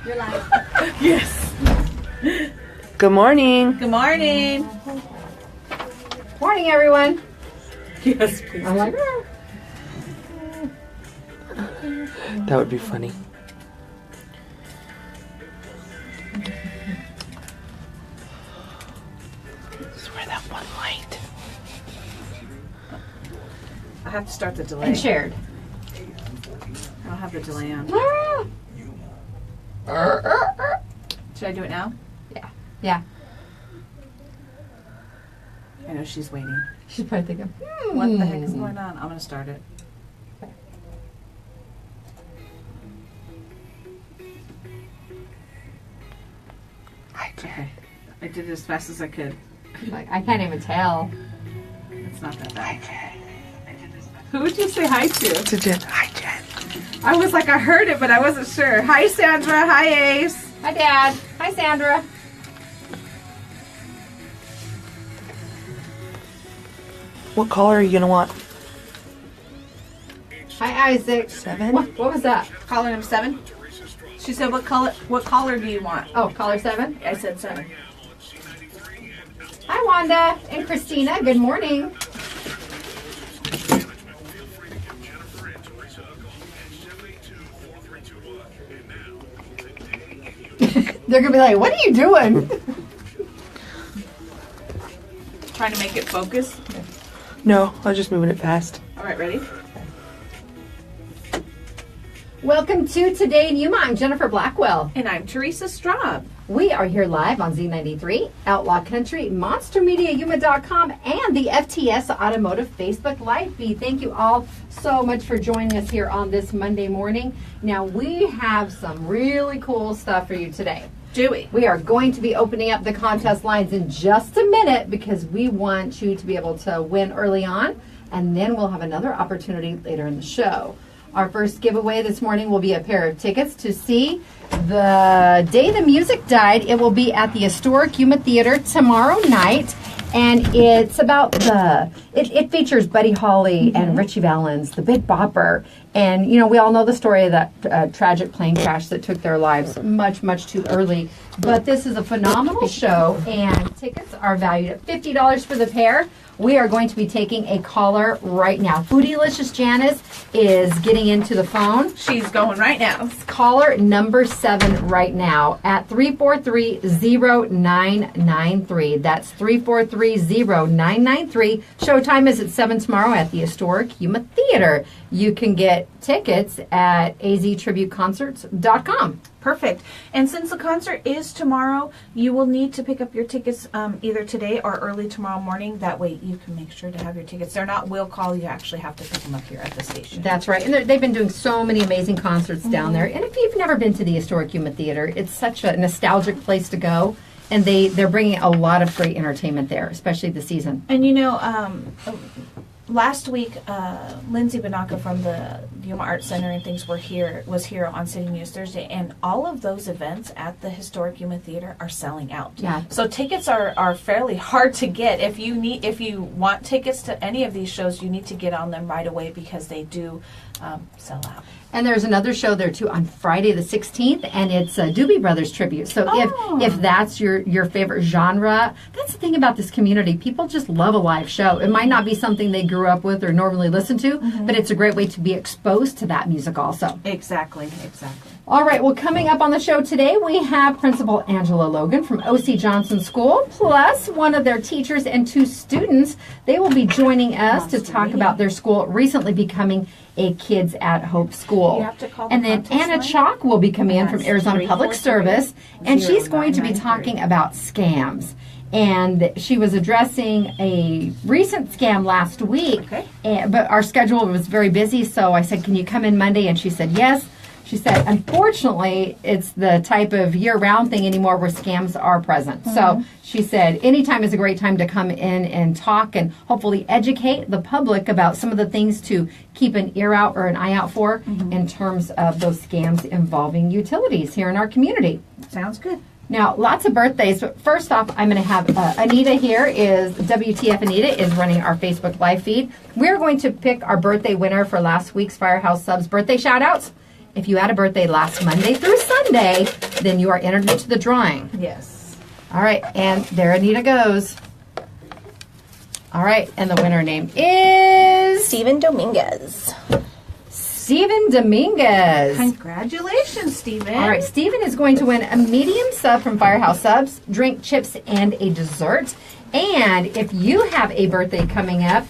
You're live. Yes. Good morning. Good morning. Morning, everyone. Yes, please. I'm like, That would be funny. Swear that one light. I have to start the delay. and shared. I don't have the delay on. Should I do it now? Yeah. I know she's waiting. She's probably thinking, What the heck is going on? I'm going to start it. Okay. I did it as fast as I could. like, I can't even tell. It's not that bad. Who would you say hi to? To Jen. Hi, Jen. I was like, I heard it, but I wasn't sure. Hi, Sandra. Hi, Ace. Hi, Dad. Hi, Sandra. What color are you gonna want? Hi, Isaac. 7? What was that? Caller number 7. She said, "What color do you want?" Oh, caller 7. I said 7. Hi, Wanda and Christina. Good morning. They're going to be like, what are you doing? Trying to make it focus. No, I was just moving it fast. All right, ready? Welcome to Today in Yuma. I'm Jennifer Blackwell. And I'm Teresa Straub. We are here live on Z93, Outlaw Country, MonsterMediaYuma.com, and the FTS Automotive Facebook Live feed. Thank you all so much for joining us here on this Monday morning. Now, we have some really cool stuff for you today. Do we? We are going to be opening up the contest lines in just a minute because we want you to be able to win early on, and then we'll have another opportunity later in the show. Our first giveaway this morning will be a pair of tickets to see The Day the Music Died. It will be at the historic Yuma Theater tomorrow night. And it's about it features Buddy Holly and Richie Valens, the Big Bopper. And, you know, we all know the story of that tragic plane crash that took their lives much, much too early. But this is a phenomenal show, and tickets are valued at $50 for the pair. We are going to be taking a caller right now. Foodylicious Janice is getting into the phone. She's going right now. Caller number 7 right now at 343-0993. That's 343-0993. Showtime is at 7 tomorrow at the historic Yuma Theater. You can get tickets at aztributeconcerts.com. Perfect. And since the concert is tomorrow, you will need to pick up your tickets either today or early tomorrow morning. That way you can make sure to have your tickets. They're not will call. You actually have to pick them up here at the station. That's right. And they've been doing so many amazing concerts down there. And if you've never been to the historic Yuma Theater, it's such a nostalgic place to go. And they're bringing a lot of great entertainment there, especially this season. And you know, last week, Lindsay Banaka from the Yuma Arts Center and things was here on City News Thursday, and all of those events at the historic Yuma Theater are selling out. Yeah. So tickets are fairly hard to get. If you want tickets to any of these shows, you need to get on them right away because they do sell out. And there's another show there too on Friday the 16th, and it's a Doobie Brothers tribute. So if that's your favorite genre, that's the thing about this community. People just love a live show. It might not be something they grew up with or normally listen to, but it's a great way to be exposed to that music also. Exactly. All right, well, coming up on the show today, we have Principal Angela Logan from O.C. Johnson School, plus one of their teachers and 2 students. They will be joining us to talk about their school recently becoming a Kids at Hope school. You have to call and the then contest Anna line? Chaulk will be coming in from Arizona Public Service, and she's going to be 0993. talking about scams. And she was addressing a recent scam last week, but our schedule was very busy, so I said, can you come in Monday? And she said, yes. She said, unfortunately, it's the type of year-round thing anymore where scams are present. So she said, anytime is a great time to come in and talk and hopefully educate the public about some of the things to keep an ear out or an eye out for in terms of those scams involving utilities here in our community. Sounds good. Now, lots of birthdays, but first off, I'm going to have Anita here. WTF Anita is running our Facebook Live feed. We're going to pick our birthday winner for last week's Firehouse Subs birthday shout-outs. If you had a birthday last Monday through Sunday, then you are entered into the drawing. Yes. All right, and there Anita goes. All right, and the winner name is Steven Dominguez. Steven Dominguez. Congratulations, Steven. All right, Steven is going to win a medium sub from Firehouse Subs, drink, chips, and a dessert. And if you have a birthday coming up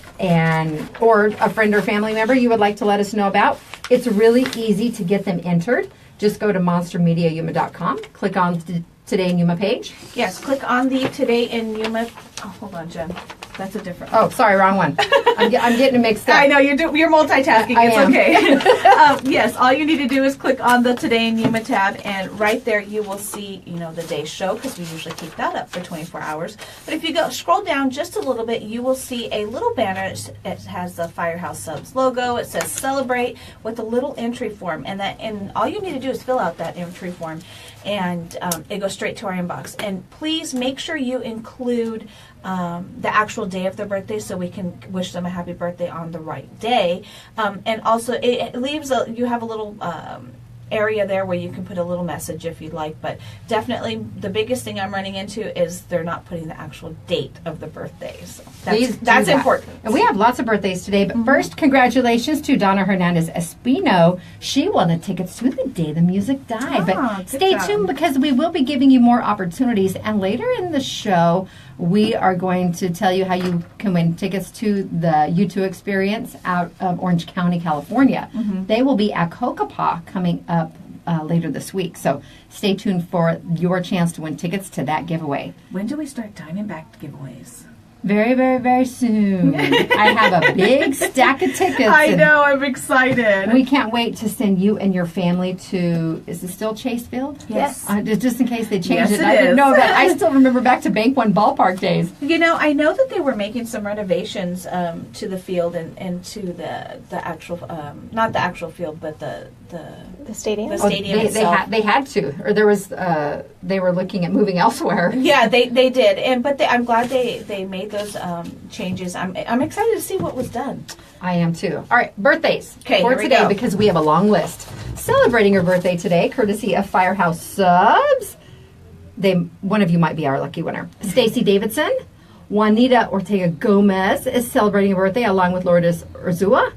or a friend or family member you would like to let us know about, it's really easy to get them entered. Just go to monstermediayuma.com, click on the Today in Yuma page. Yes, click on the Today in Yuma. Oh, hold on, Jen. That's a different one. Oh, sorry, wrong one. I'm getting it mixed up. I know, you're multitasking. I It's am. okay. Yes, all you need to do is click on the Today in Yuma tab, and right there you will see, the day's show, because we usually keep that up for 24 hours. But if you scroll down just a little bit, you will see a little banner. It has the Firehouse Subs logo. It says Celebrate with a little entry form, and all you need to do is fill out that entry form, and it goes straight to our inbox. And please make sure you include the actual day of their birthday, so we can wish them a happy birthday on the right day. And also, it leaves you have a little area there where you can put a little message if you'd like. But definitely, the biggest thing I'm running into is they're not putting the actual date of the birthday. So Please do that's that. important. And we have lots of birthdays today, but first, congratulations to Donna Hernandez Espino. She won the tickets to the day the music died. But good stay job. tuned, because we will be giving you more opportunities. And later in the show, we are going to tell you how you can win tickets to the U2 experience out of Orange County, California. They will be at Kokopah coming up later this week. So stay tuned for your chance to win tickets to that giveaway. When do we start Diamondback giveaways? Very, very, very soon. I have a big stack of tickets. I and know, I'm excited. We can't wait to send you and your family to, is it still Chase Field? Yes. Just in case they changed Yes, it. it I didn't is. know that. I still remember back to Bank One ballpark days. I know that they were making some renovations to the field and to the actual, not the actual field, but the stadium. The stadium they itself. they had to, or there was, they were looking at moving elsewhere. Yeah, they did, but I'm glad they made those changes. I'm excited to see what was done. I am too. All right, birthdays 'Kay, for here we today, go. because we have a long list. Celebrating her birthday today, courtesy of Firehouse Subs. One of you might be our lucky winner. Stacy Davidson. Juanita Ortega Gomez is celebrating a birthday along with Lourdes Urzua.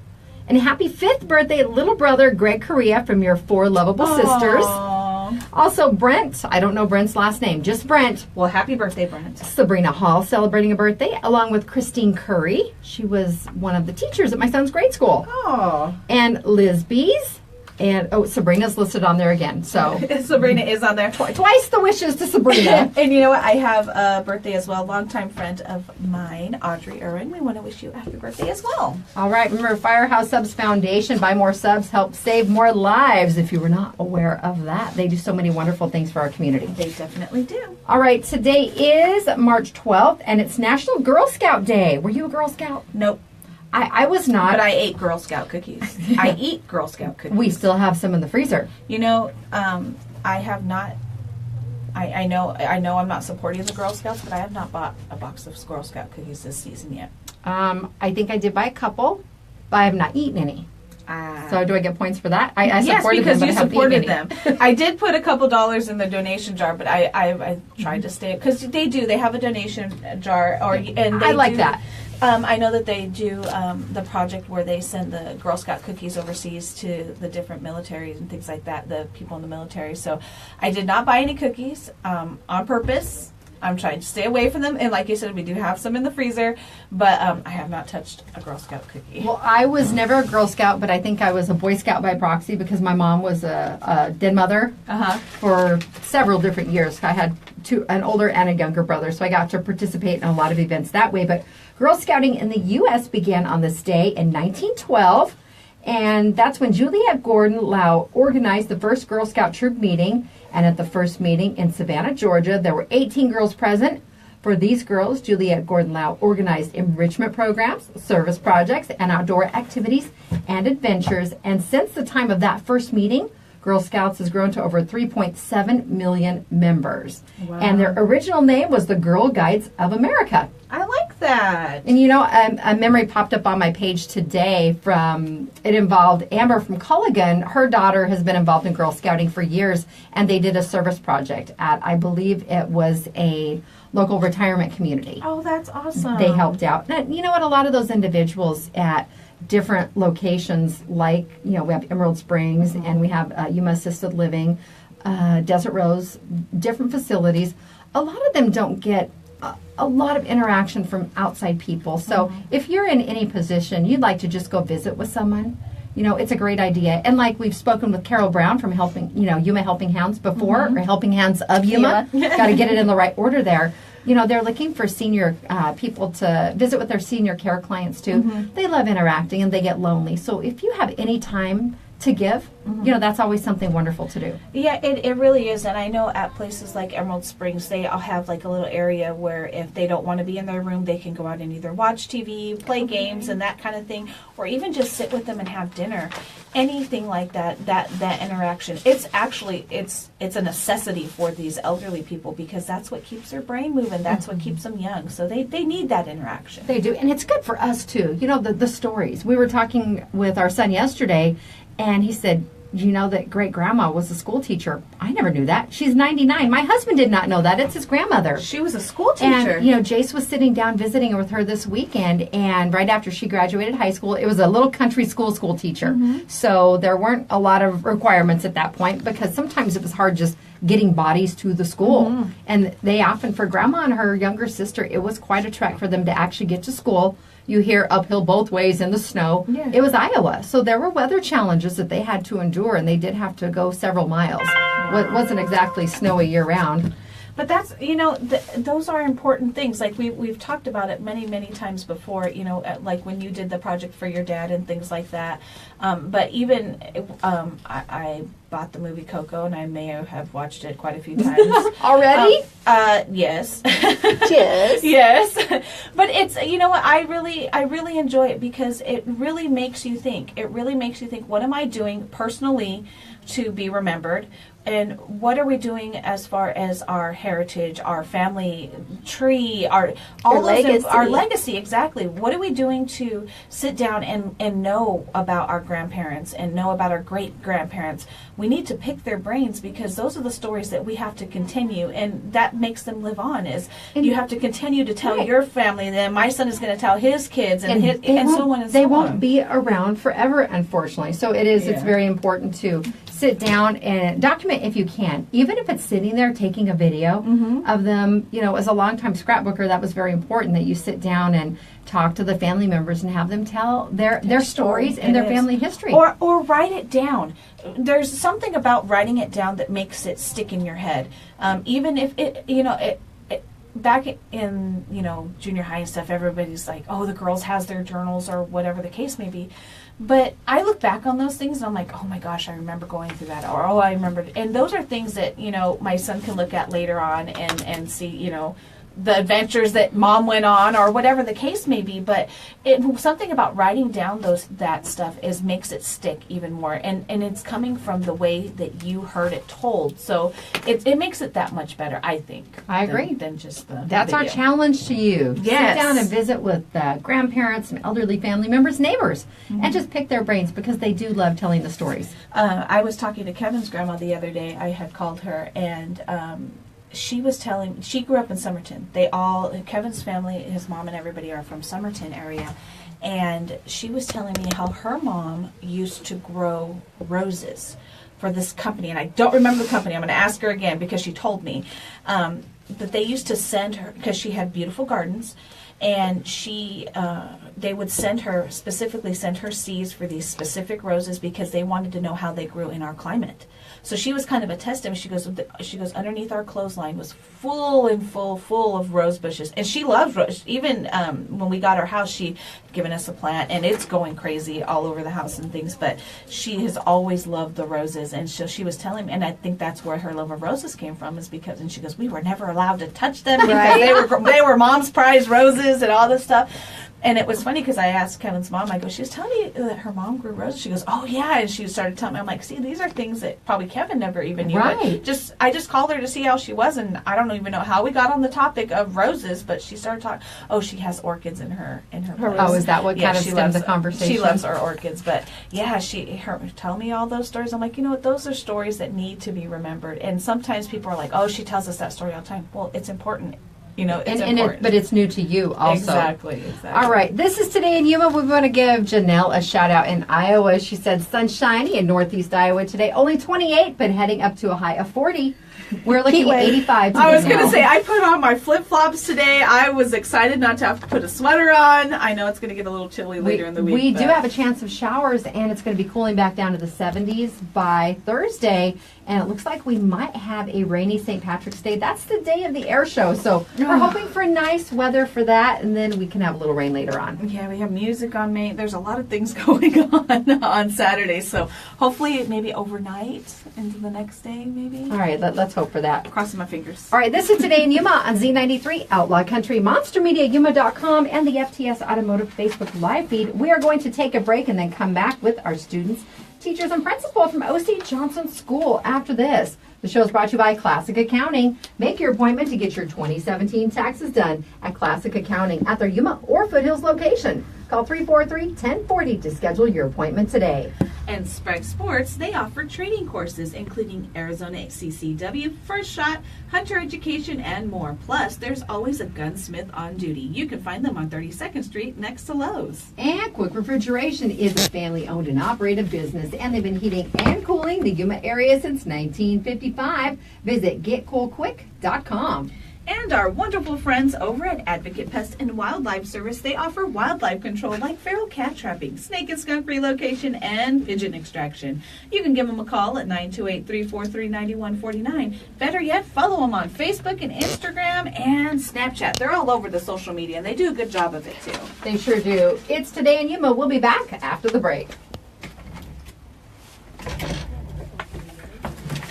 And happy 5th birthday, little brother Greg Correa from your 4 lovable sisters. Aww. Also, Brent, I don't know Brent's last name, just Brent. Well, happy birthday, Brent. Sabrina Hall celebrating a birthday, along with Christine Curry. She was one of the teachers at my son's grade school. Oh, And Liz Bees. And, Sabrina's listed on there again. So, Sabrina is on there. twice the wishes to Sabrina. And you know what? I have a birthday as well. Longtime friend of mine, Audrey Irwin. We want to wish you a happy birthday as well. All right, remember, Firehouse Subs Foundation, buy more subs, help save more lives. If you were not aware of that, they do so many wonderful things for our community. They definitely do. All right, today is March 12th, and it's National Girl Scout Day. Were you a Girl Scout? Nope. I was not. But I ate Girl Scout cookies. I eat Girl Scout cookies. We still have some in the freezer. I have not. I know I'm not supporting the Girl Scouts, but I have not bought a box of Girl Scout cookies this season yet. I think I did buy a couple, but I have not eaten any. So do I get points for that? I yes, supported because them, you but I haven't supported eaten them. I did put a couple dollars in the donation jar, but I tried to stay, because they have a donation jar, and they I like do, that. I know that they do the project where they send the Girl Scout cookies overseas to the different militaries and things like that, the people in the military. So I did not buy any cookies on purpose. I'm trying to stay away from them. And like you said, we do have some in the freezer, but I have not touched a Girl Scout cookie. Well, I was never a Girl Scout, but I think I was a Boy Scout by proxy, because my mom was a dead mother for several different years. I had an older and a younger brother, so I got to participate in a lot of events that way. But Girl Scouting in the U.S. began on this day in 1912, and that's when Juliette Gordon Lau organized the first Girl Scout troop meeting. And at the first meeting in Savannah, Georgia, there were 18 girls present. For these girls, Juliette Gordon Lau organized enrichment programs, service projects, and outdoor activities and adventures. And since the time of that first meeting, Girl Scouts has grown to over 3.7 million members. Wow. And their original name was the Girl Guides of America. I like that. And a memory popped up on my page today it involved Amber from Culligan. Her daughter has been involved in Girl Scouting for years, and they did a service project at, I believe it was a local retirement community. Oh, that's awesome. They helped out. And you know what? A lot of those individuals at different locations, like, we have Emerald Springs and we have Yuma Assisted Living, Desert Rose, different facilities. A lot of them don't get a lot of interaction from outside people. So if you're in any position, you'd like to just go visit with someone, it's a great idea. And like we've spoken with Carol Brown from Yuma Helping Hands before, or Helping Hands of Yuma. Got to get it in the right order there. They're looking for senior people to visit with their senior care clients too. They love interacting and they get lonely. So if you have any time to give, that's always something wonderful to do. Yeah, it really is. And I know at places like Emerald Springs, they all have like a little area where if they don't want to be in their room, they can go out and either watch TV, play games and that kind of thing, or even just sit with them and have dinner. Anything like that interaction. It's actually, it's a necessity for these elderly people because that's what keeps their brain moving. That's what keeps them young. So they need that interaction. They do. And it's good for us too. The stories. We were talking with our son yesterday, and he said, that great grandma was a school teacher. I never knew that. She's 99. My husband did not know that. It's his grandmother. She was a school teacher. And, Jace was sitting down visiting with her this weekend, and right after she graduated high school, it was a little country school teacher. So there weren't a lot of requirements at that point because sometimes it was hard just getting bodies to the school. And they often, for grandma and her younger sister, it was quite a trek for them to actually get to school. You hear uphill both ways in the snow. Yeah. It was Iowa, so there were weather challenges that they had to endure, and they did have to go several miles. It wasn't exactly snowy year-round. But that's, those are important things. Like we've talked about it many, many times before, like when you did the project for your dad and things like that. But even, I bought the movie Coco, and I may have watched it quite a few times. Already? Yes. Yes. Yes. But it's, what, I really enjoy it because it really makes you think. It really makes you think, what am I doing personally to be remembered? And what are we doing as far as our heritage, our family tree, our legacy, exactly. What are we doing to sit down and know about our grandparents and know about our great-grandparents? We need to pick their brains because those are the stories that we have to continue, and that makes them live on. You have to continue to tell your family, and then my son is going to tell his kids, and so on and so on. They won't be around forever, unfortunately. So it's very important to sit down and document if you can, even if it's sitting there taking a video of them. As a longtime scrapbooker, that was very important that you sit down and talk to the family members and have them tell their stories and their family history. Or write it down. There's something about writing it down that makes it stick in your head. Even if it back in junior high and stuff, everybody's like, oh, the girls has their journals or whatever the case may be. But I look back on those things and I'm like, oh my gosh, I remember going through that, or I remember, and those are things that my son can look at later on and see the adventures that mom went on or whatever the case may be. But something about writing down that stuff makes it stick even more, and it's coming from the way that you heard it told, so it makes it that much better, I think. I agree. Than just the That's video. our challenge to you. Yes. Sit down and visit with grandparents and elderly family members, neighbors, and just pick their brains because they do love telling the stories. I was talking to Kevin's grandma the other day. I had called her, and she was telling, she grew up in Somerton. Kevin's family, his mom and everybody are from Somerton area. And she was telling me how her mom used to grow roses for this company. And I don't remember the company. I'm going to ask her again because she told me. But they used to send her, because she had beautiful gardens, and they would specifically send her seeds for these specific roses because they wanted to know how they grew in our climate. So she was kind of a test. She goes, underneath our clothesline was full of rose bushes. And she loved roses. Even when we got our house, she had given us a plant, and it's going crazy all over the house and things. But she has always loved the roses. And so she was telling me, and I think that's where her love of roses came from, and she goes, we were never allowed to touch them because they were mom's prize roses and all this stuff. And it was funny because I asked Kevin's mom, I go, she was telling me that her mom grew roses. She goes, oh, yeah. And she started telling me, I'm like, see, these are things that probably Kevin never even knew. Right. But I just called her to see how she was. And I don't even know how we got on the topic of roses, but she started talking. Oh, she has orchids in her place. Oh, is that what kind of stemmed the conversation? She loves our orchids. But, yeah, tell me all those stories. I'm like, you know what? Those are stories that need to be remembered. And sometimes people are like, oh, she tells us that story all the time. Well, it's important. You know, it's important. But it's new to you also. Exactly. All right. This is Today in Yuma. We want to give Janelle a shout out in Iowa. She said sunshiny in northeast Iowa today. Only 28, but heading up to a high of 40. We're looking at 85 today. I was going to say, I put on my flip-flops today. I was excited not to have to put a sweater on. I know it's going to get a little chilly later in the week. We do have a chance of showers, and it's going to be cooling back down to the 70s by Thursday. And it looks like we might have a rainy St. Patrick's Day. That's the day of the air show. So we're hoping for nice weather for that, and then we can have a little rain later on. Yeah, we have music on May. There's a lot of things going on Saturday. So hopefully maybe overnight into the next day, maybe. All right, let's hope for that. Crossing my fingers. All right, this is Today in Yuma on Z93, Outlaw Country, MonsterMediaYuma.com, and the FTS Automotive Facebook live feed. We are going to take a break and then come back with our students, teachers, and principal from O.C. Johnson School after this. The show is brought to you by Classic Accounting. Make your appointment to get your 2017 taxes done at Classic Accounting at their Yuma or Foothills location. Call 343-1040 to schedule your appointment today. And Sprague Sports, they offer training courses including Arizona CCW, First Shot, Hunter Education, and more. Plus, there's always a gunsmith on duty. You can find them on 32nd Street next to Lowe's. And Quick Refrigeration is a family-owned and operated business, and they've been heating and cooling the Yuma area since 1955. Visit getcoolquick.com. And our wonderful friends over at Advocate Pest and Wildlife Service, they offer wildlife control like feral cat trapping, snake and skunk relocation, and pigeon extraction. You can give them a call at 928-343-9149. Better yet, follow them on Facebook and Instagram and Snapchat. They're all over the social media, and they do a good job of it, too. They sure do. It's Today in Yuma. We'll be back after the break.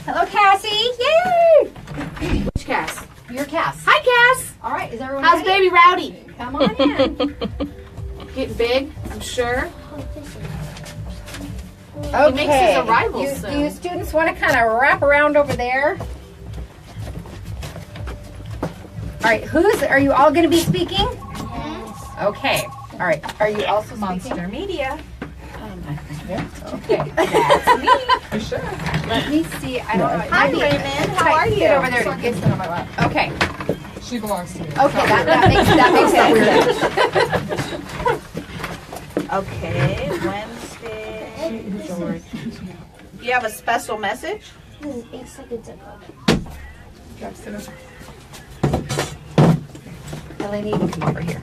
Hello, Cassie. Yay! Which Cass? You're Cass. Hi, Cass. All right, is everyone How's ready? baby Rowdy? Come on in. Getting big, I'm sure. Okay. He makes his arrival you, soon. You students want to kind of wrap around over there? All right, are you all going to be speaking? Yes. Okay. All right. Are you also Monster speaking? Media. Okay. That's me. For sure. Let me see. I don't know. Hi, Raymond. How are you? Get over there. Get sit on my lap. Okay. She belongs to me. Okay. That makes it weird. Okay, Wednesday. George. Do you have a special message? Eleni, you can come over here.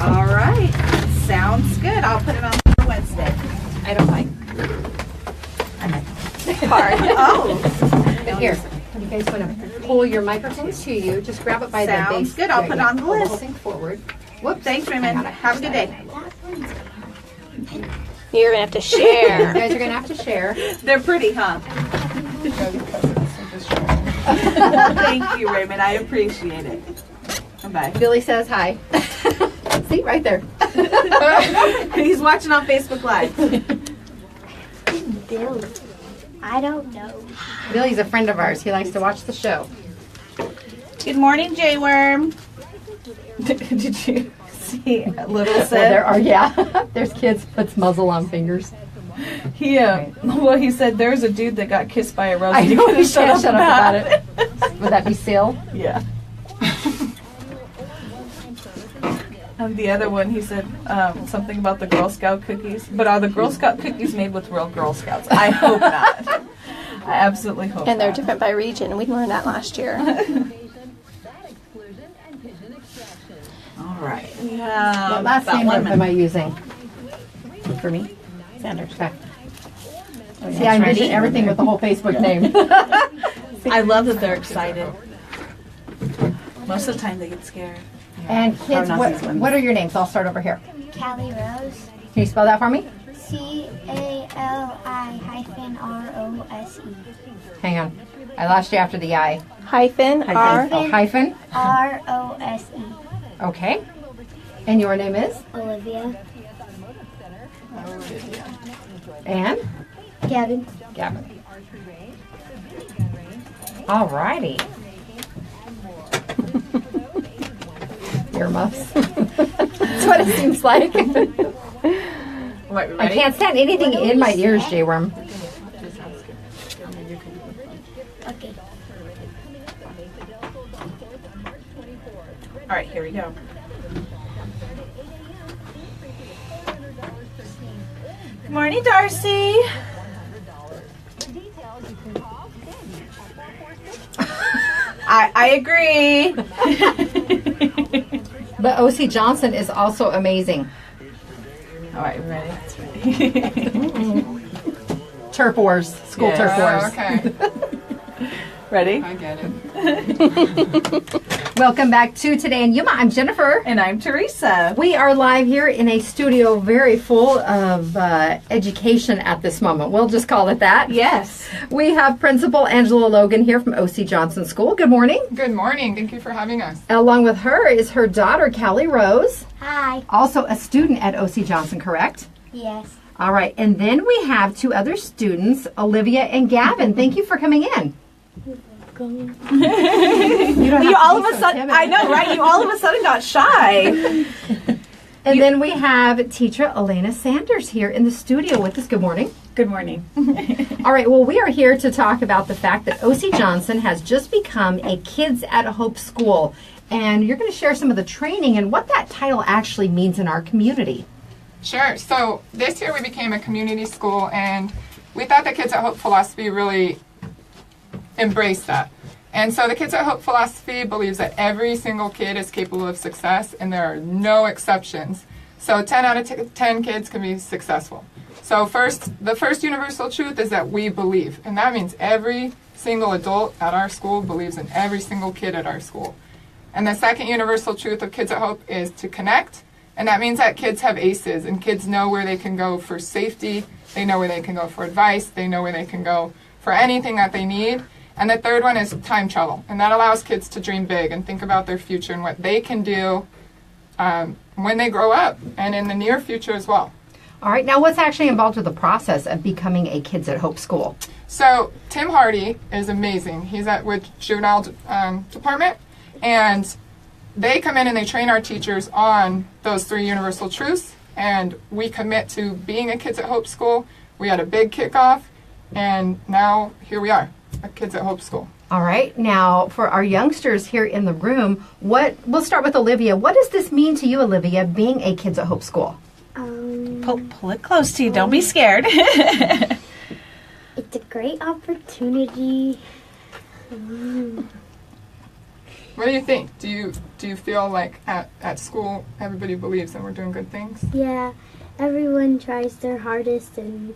All right. Sounds good. I'll put it on for Wednesday. I don't like. I might. Hard. Oh. But here, you guys want to pull your microphones to you. Just grab it by the base. Sounds good. I'll put it on the Pull list. whole thing forward. Whoops. Thanks, Raymond. Have a good day. You're gonna have to You share. guys are going to have to share. They're pretty, huh? Thank you, Raymond. I appreciate it. Bye. Billy says hi. See, right there. He's watching on Facebook Live. Billy. I don't know. Billy's a friend of ours. He likes to watch the show. Good morning, Jay Worm. Did you see little Well, Sid? there are, yeah. There's kids puts muzzle on fingers. He said there's a dude that got kissed by a rose. I know, couldn't he can't shut up about it. Would that be Sil? Yeah. And the other one, he said something about the Girl Scout cookies. But are the Girl Scout cookies made with real Girl Scouts? I hope not. I absolutely hope And they're not. different by region. We learned that last year. All right. What Yeah. last name am I using? For me? Sanders. Okay. See, I envision everything with the whole Facebook name. I love that they're excited. Most of the time they get scared. And kids, what are your names? I'll start over here. Callie Rose. Can you spell that for me? CALI-ROSE. Hang on. I lost you after the I. Hyphen R. Oh, hyphen. ROSE. Okay. And your name is? Olivia. And? Gavin. Gavin. All righty. Earmuffs. That's what it seems like. I can't stand anything in my ears, J-Worm. Okay. All right, here we go. Good morning, Darcy. I agree. But O.C. Johnson is also amazing. All right, ready? Turf Wars, school turf wars. Okay, Ready? I get it. Welcome back to Today in Yuma. I'm Jennifer. And I'm Teresa. We are live here in a studio very full of education at this moment. We'll just call it that. Yes. We have Principal Angela Logan here from O.C. Johnson School. Good morning. Good morning. Thank you for having us. Along with her is her daughter, Callie Rose, Hi. also a student at O.C. Johnson, correct? Yes. All right. And then we have two other students, Olivia and Gavin. Thank you for coming in. You don't have You to all be of a so sudden, timid. I know, right? You all of a sudden got shy. And then we have teacher Elena Sanders here in the studio with us. Good morning. Good morning. All right, well, we are here to talk about the fact that O.C. Johnson has just become a Kids at Hope school. And you're going to share some of the training and what that title actually means in our community. Sure. So this year we became a community school, and we thought the Kids at Hope philosophy really embraced that. And so the Kids at Hope philosophy believes that every single kid is capable of success, and there are no exceptions. So 10 out of 10 kids can be successful. So the first universal truth is that we believe, and that means every single adult at our school believes in every single kid at our school. And the second universal truth of Kids at Hope is to connect, and that means that kids have ACEs, and kids know where they can go for safety, they know where they can go for advice, they know where they can go for anything that they need. And the third one is time travel, and that allows kids to dream big and think about their future and what they can do when they grow up and in the near future as well. All right, now what's actually involved with the process of becoming a Kids at Hope school? So Tim Hardy is amazing. He's with juvenile department, and they come in and they train our teachers on those three universal truths, and we commit to being a Kids at Hope school. We had a big kickoff, and now here we are, a Kids at Hope school. All right, now for our youngsters here in the room, we'll start with Olivia. What does this mean to you, Olivia, being a Kids at Hope school? Pull it close to you. Don't be scared. It's a great opportunity. What do you think? Do you feel like at school everybody believes that we're doing good things? Yeah, everyone tries their hardest, and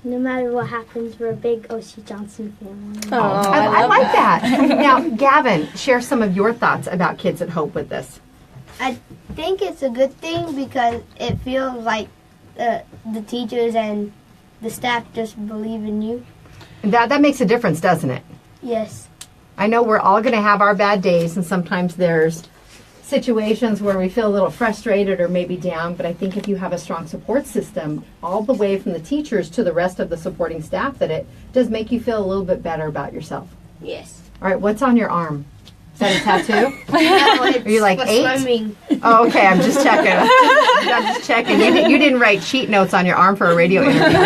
no matter what happens, we're a big O.C. Johnson family. I like that. Now, Gavin, share some of your thoughts about Kids at Hope with this. I think it's a good thing because it feels like the teachers and the staff just believe in you. That makes a difference, doesn't it? Yes. I know we're all going to have our bad days, and sometimes there's situations where we feel a little frustrated or maybe down, but I think if you have a strong support system all the way from the teachers to the rest of the supporting staff, that it does make you feel a little bit better about yourself. Yes. All right, what's on your arm? Is that a tattoo? No, it's Are you like for 8? swimming. Oh, okay, I'm just checking. I'm just checking. You didn't write cheat notes on your arm for a radio interview.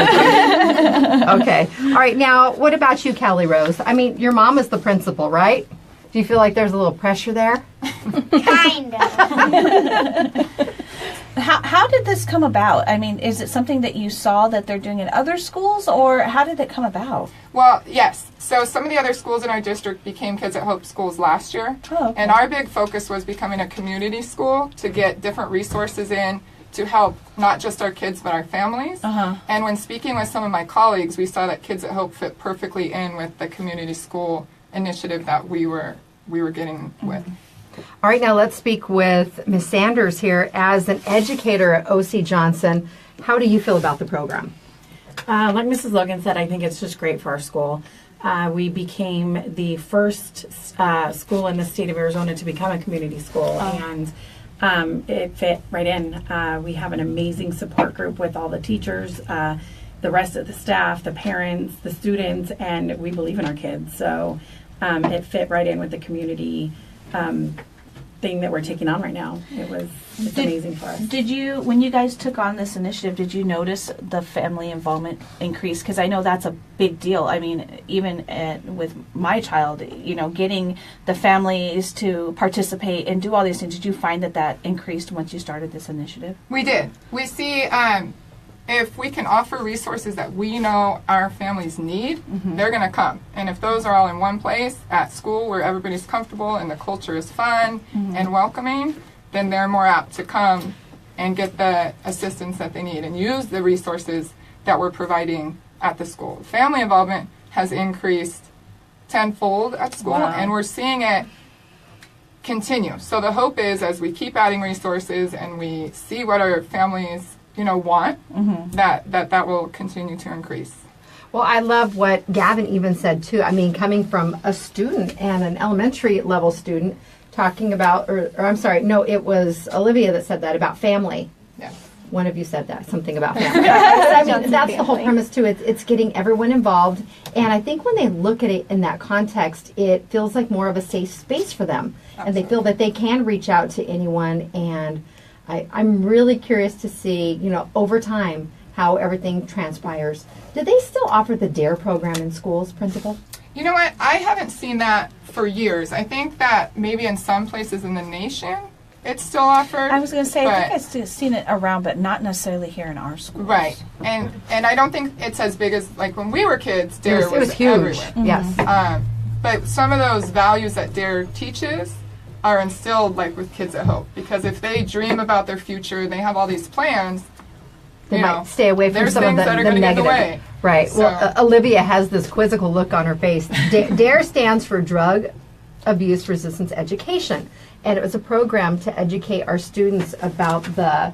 Okay. All right, now, what about you, Callie Rose? I mean, your mom is the principal, right? Do you feel like there's a little pressure there? Kind of. How did this come about? I mean, is it something that you saw that they're doing in other schools, or how did it come about? Well, yes. So some of the other schools in our district became Kids at Hope schools last year. Oh, okay. And our big focus was becoming a community school to get different resources in to help not just our kids but our families. Uh-huh. And when speaking with some of my colleagues, we saw that Kids at Hope fit perfectly in with the community school initiative that we were getting with. All right, now let's speak with Ms. Sanders here. As an educator at O.C. Johnson, how do you feel about the program? Like Mrs. Logan said, I think it's just great for our school. We became the first school in the state of Arizona to become a community school, and it fit right in. We have an amazing support group with all the teachers, the rest of the staff, the parents, the students, and we believe in our kids. So it fit right in with the community thing that we're taking on right now. It's amazing for us. Did you, when you guys took on this initiative, did you notice the family involvement increase? Because I know that's a big deal. I mean, even with my child, getting the families to participate and do all these things, did you find that increased once you started this initiative? We did. We see if we can offer resources that we know our families need, they're going to come. And if those are all in one place at school where everybody's comfortable and the culture is fun and welcoming, then they're more apt to come and get the assistance that they need and use the resources that we're providing at the school. Family involvement has increased tenfold at school, and we're seeing it continue. So the hope is, as we keep adding resources and we see what our families want, that will continue to increase. Well, I love what Gavin even said too. I mean, coming from a student and an elementary level student talking about, or I'm sorry, no, it was Olivia that said that about family. Yeah. One of you said that, something about family. I mean, that's the whole premise too. It's getting everyone involved. And I think when they look at it in that context, it feels like more of a safe space for them. Absolutely. And they feel that they can reach out to anyone. And I'm really curious to see, over time, how everything transpires. Do they still offer the DARE program in schools, Principal? You know what? I haven't seen that for years. I think that maybe in some places in the nation, it's still offered. I was going to say, I think I've seen it around, but not necessarily here in our schools. Right. And I don't think it's as big as, like, when we were kids, DARE was huge. Everywhere. Yes. But some of those values that DARE teaches are instilled, like, with Kids at Hope. Because if they dream about their future, they have all these plans, they might stay away from some of the negative. Right. So. Well, Olivia has this quizzical look on her face. DARE stands for Drug Abuse Resistance Education. And it was a program to educate our students about the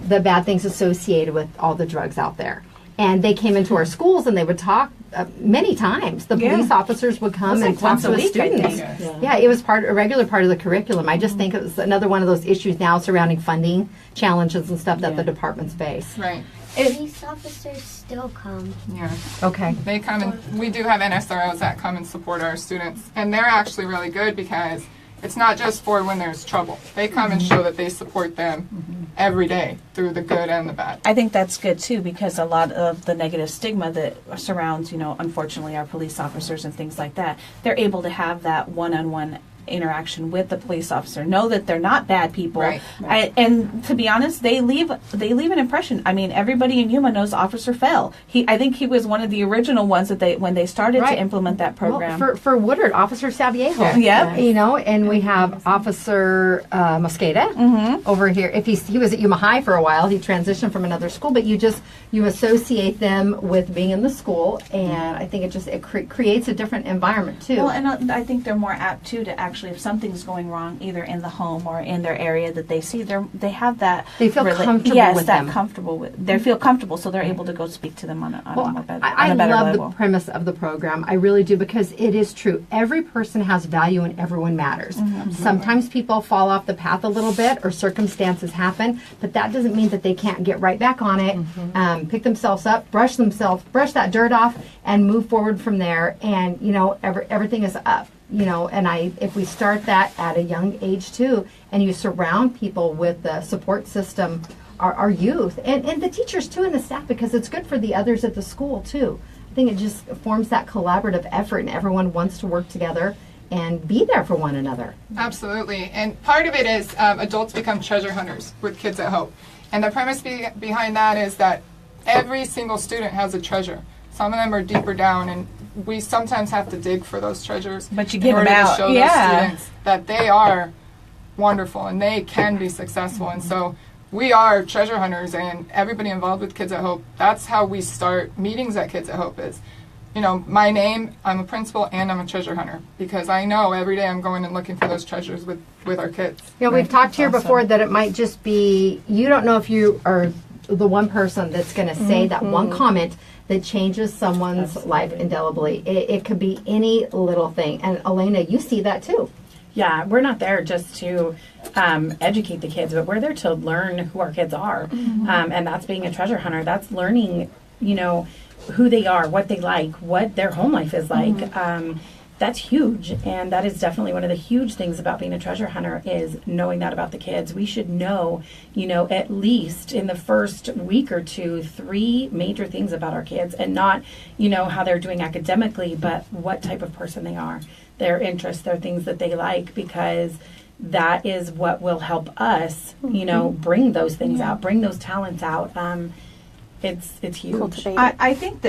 bad things associated with all the drugs out there. And they came into our schools and they would talk many times. The police officers would come and talk to the students. Yeah, it was a regular part of the curriculum. I just think it was another one of those issues now surrounding funding challenges and stuff that the departments face. Right. Police officers still come. Yeah. Okay. They come and we do have NSROs that come and support our students. And they're actually really good because it's not just for when there's trouble. They come and show that they support them every day through the good and the bad. I think that's good too, because a lot of the negative stigma that surrounds, unfortunately, our police officers and things like that, they're able to have that one-on-one interaction with the police officer, know that they're not bad people, right. And to be honest, they leave an impression. I mean, everybody in Yuma knows Officer Fell. I think he was one of the original ones that when they started to implement that program. Well, for Woodard, Officer Saviejo. Yeah. And we have Officer Mosqueda over here. If he was at Yuma High for a while, he transitioned from another school, but you associate them with being in the school, and I think it creates a different environment too. Well, and I think they're more apt too to actually, if something's going wrong, either in the home or in their area that they see, they have that. They feel comfortable with them. They feel comfortable, so they're able to go speak to them on a better level. I love the premise of the program. I really do, because it is true. Every person has value and everyone matters. Sometimes people fall off the path a little bit or circumstances happen, but that doesn't mean that they can't get right back on it, pick themselves up, brush that dirt off, and move forward from there. And everything is up. And if we start that at a young age too, and you surround people with the support system, our youth, and the teachers too, and the staff, because it's good for the others at the school too. I think it just forms that collaborative effort, and everyone wants to work together and be there for one another. Absolutely. And part of it is adults become treasure hunters with Kids at Hope. And the premise behind that is that every single student has a treasure. Some of them are deeper down, and we sometimes have to dig for those treasures. But you give them out. To show those students that they are wonderful and they can be successful. And so we are treasure hunters, and everybody involved with Kids at Hope, that's how we start meetings at Kids at Hope is, my name, I'm a principal and I'm a treasure hunter, because I know every day I'm going and looking for those treasures with our kids. We've talked here before that it might just be, you don't know if you are the one person that's going to say that one comment that changes someone's life indelibly. It could be any little thing. And Elena, you see that too. Yeah, we're not there just to educate the kids, but we're there to learn who our kids are. And that's being a treasure hunter. That's learning, who they are, what they like, what their home life is like. That's huge. And that is definitely one of the huge things about being a treasure hunter is knowing that about the kids. We should know, at least in the first week or two, 3 major things about our kids, and not, how they're doing academically, but what type of person they are, their interests, their things that they like, because that is what will help us, bring those things out, bring those talents out. It's huge. Cultivate. I think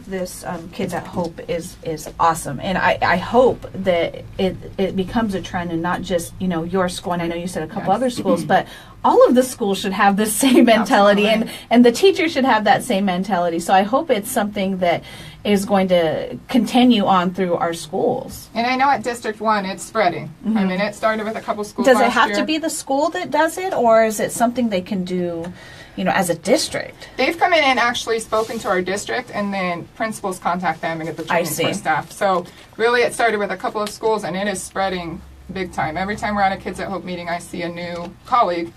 this Kids at Hope is awesome, and I hope that it becomes a trend, and not just your school. And I know you said a couple other schools, but all of the schools should have the same mentality, and the teachers should have that same mentality. So I hope it's something that is going to continue on through our schools. And I know at District 1 it's spreading. I mean, it started with a couple schools Does it last have year. to be the school that does it, or is it something they can do, as a district? They've come in and actually spoken to our district, and then principals contact them and get the training for staff. So really it started with a couple of schools, and it is spreading big time. Every time we're at a Kids at Hope meeting, I see a new colleague,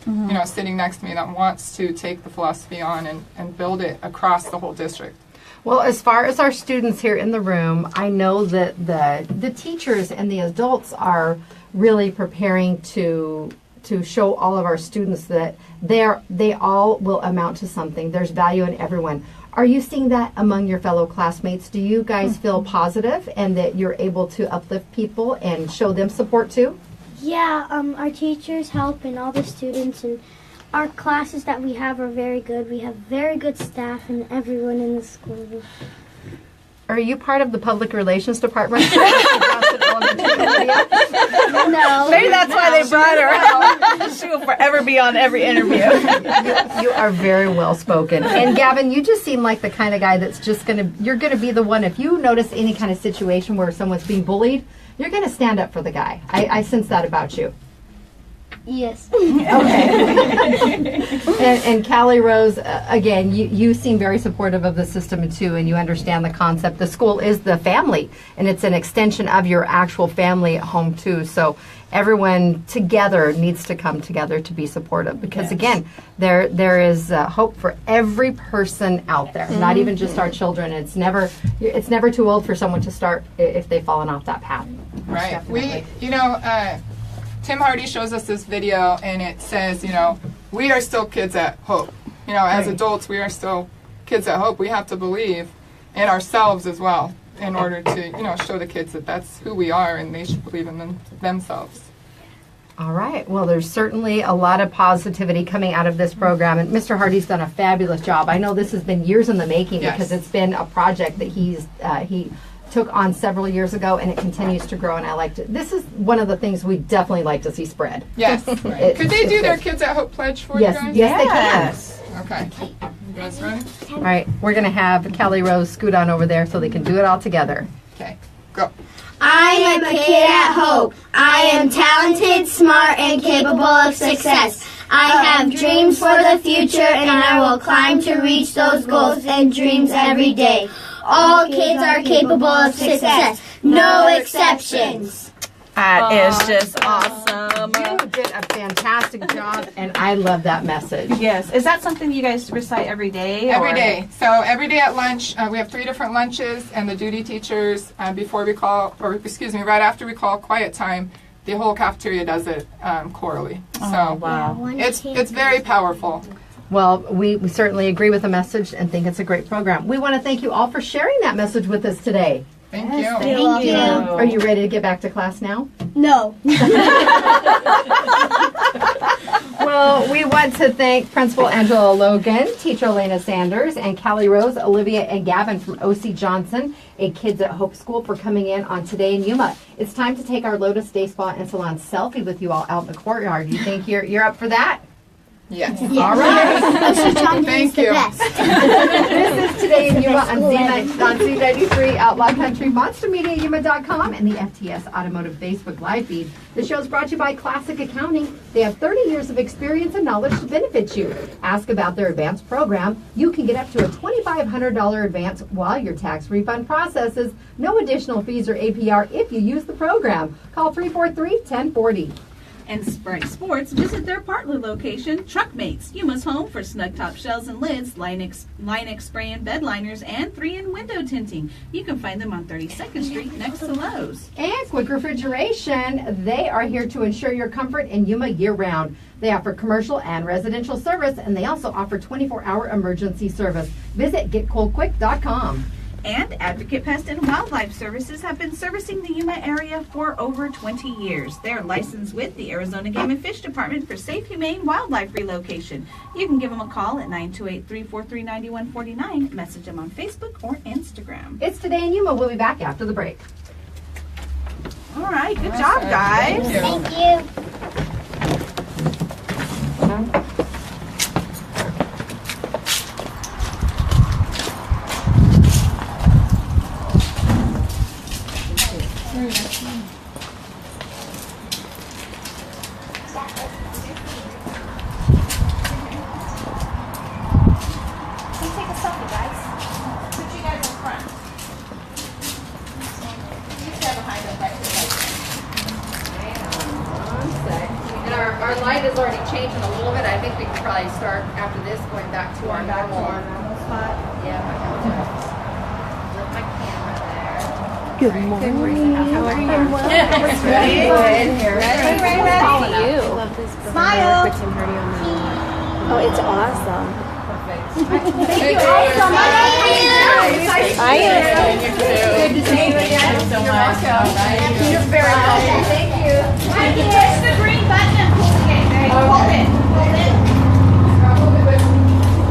sitting next to me that wants to take the philosophy on and build it across the whole district. Well, as far as our students here in the room, I know that the teachers and the adults are really preparing to show all of our students that they all will amount to something. There's value in everyone. Are you seeing that among your fellow classmates? Do you guys feel positive and that you're able to uplift people and show them support too? Yeah, our teachers help and all the students, and our classes that we have are very good. We have very good staff and everyone in the school. Are you part of the public relations department? No. Maybe that's why they brought her out. She will forever be on every interview. You are very well spoken. And Gavin, you just seem like the kind of guy that's you're gonna be the one, if you notice any kind of situation where someone's being bullied, you're gonna stand up for the guy. I sense that about you. Yes. Okay. and Callie Rose, again, you seem very supportive of the system too, and you understand the concept. The school is the family, and it's an extension of your actual family at home too. So everyone together needs to come together to be supportive, because again, there is hope for every person out there, not even just our children. It's never too old for someone to start if they've fallen off that path. Right. Tim Hardy shows us this video, and it says, we are still kids at hope. As adults, we are still kids at hope. We have to believe in ourselves as well in order to, show the kids that that's who we are, and they should believe in themselves. All right. Well, there's certainly a lot of positivity coming out of this program, and Mr. Hardy's done a fabulous job. I know this has been years in the making because it's been a project that he took on several years ago, and it continues to grow, and I liked it. This is one of the things we definitely like to see spread. Yes. Could they do their Kids at Hope pledge for you guys? Yes, they can. Okay. You guys ready? All right. We're going to have Callie Rose scoot on over there so they can do it all together. Okay. Go. I am a kid at Hope. I am talented, smart, and capable of success. I have dreams for the future, and I will climb to reach those goals and dreams every day. All kids are capable of success. No exceptions. That is just awesome. You did a fantastic job, and I love that message. Yes. Is that something you guys recite every day? Every day. So every day at lunch, we have 3 different lunches, and the duty teachers, right after we call quiet time, the whole cafeteria does it quarterly. So wow. It's very powerful. Well, we certainly agree with the message and think it's a great program. We want to thank you all for sharing that message with us today. Thank you. Thank you. Are you ready to get back to class now? No. Well, we want to thank Principal Angela Logan, Teacher Elena Sanders, and Callie Rose, Olivia, and Gavin from O.C. Johnson, a Kids at Hope School, for coming in on Today in Yuma. It's time to take our Lotus Day Spa and Salon selfie with you all out in the courtyard. You think you're up for that? Yes. All right. Oh, she challenged Thank is the you. best. This is Today in Yuma on Z93 Outlaw Country, MonsterMediaYuma.com, and the FTS Automotive Facebook live feed. The show is brought to you by Classic Accounting. They have 30 years of experience and knowledge to benefit you. Ask about their advanced program. You can get up to a $2,500 advance while your tax refund processes. No additional fees or APR if you use the program. Call 343-1040. And Sprite Sports, visit their partner location, Truckmates, Yuma's home for snug top shells and lids, Line-X spray and bed liners, and 3-in window tinting. You can find them on 32nd Street next to Lowe's. And Quick Refrigeration, they are here to ensure your comfort in Yuma year-round. They offer commercial and residential service, and they also offer 24-hour emergency service. Visit getcoldquick.com. And Advocate Pest and Wildlife Services have been servicing the Yuma area for over 20 years. They're licensed with the Arizona Game and Fish Department for safe, humane wildlife relocation. You can give them a call at 928-343-9149. Message them on Facebook or Instagram. It's Today in Yuma. We'll be back after the break. All right, good job, guys. Thank you. And our light is already changing a little bit. I think we can probably start after this going back to our normal spot. Yeah, flip my camera there. Good morning. How are you? Ready? Ready? You. Smile. Oh, it's awesome. Thank you all so much. I am. Good to see you again. You're welcome. You're very welcome. Thank you. Push the green button and pull it in.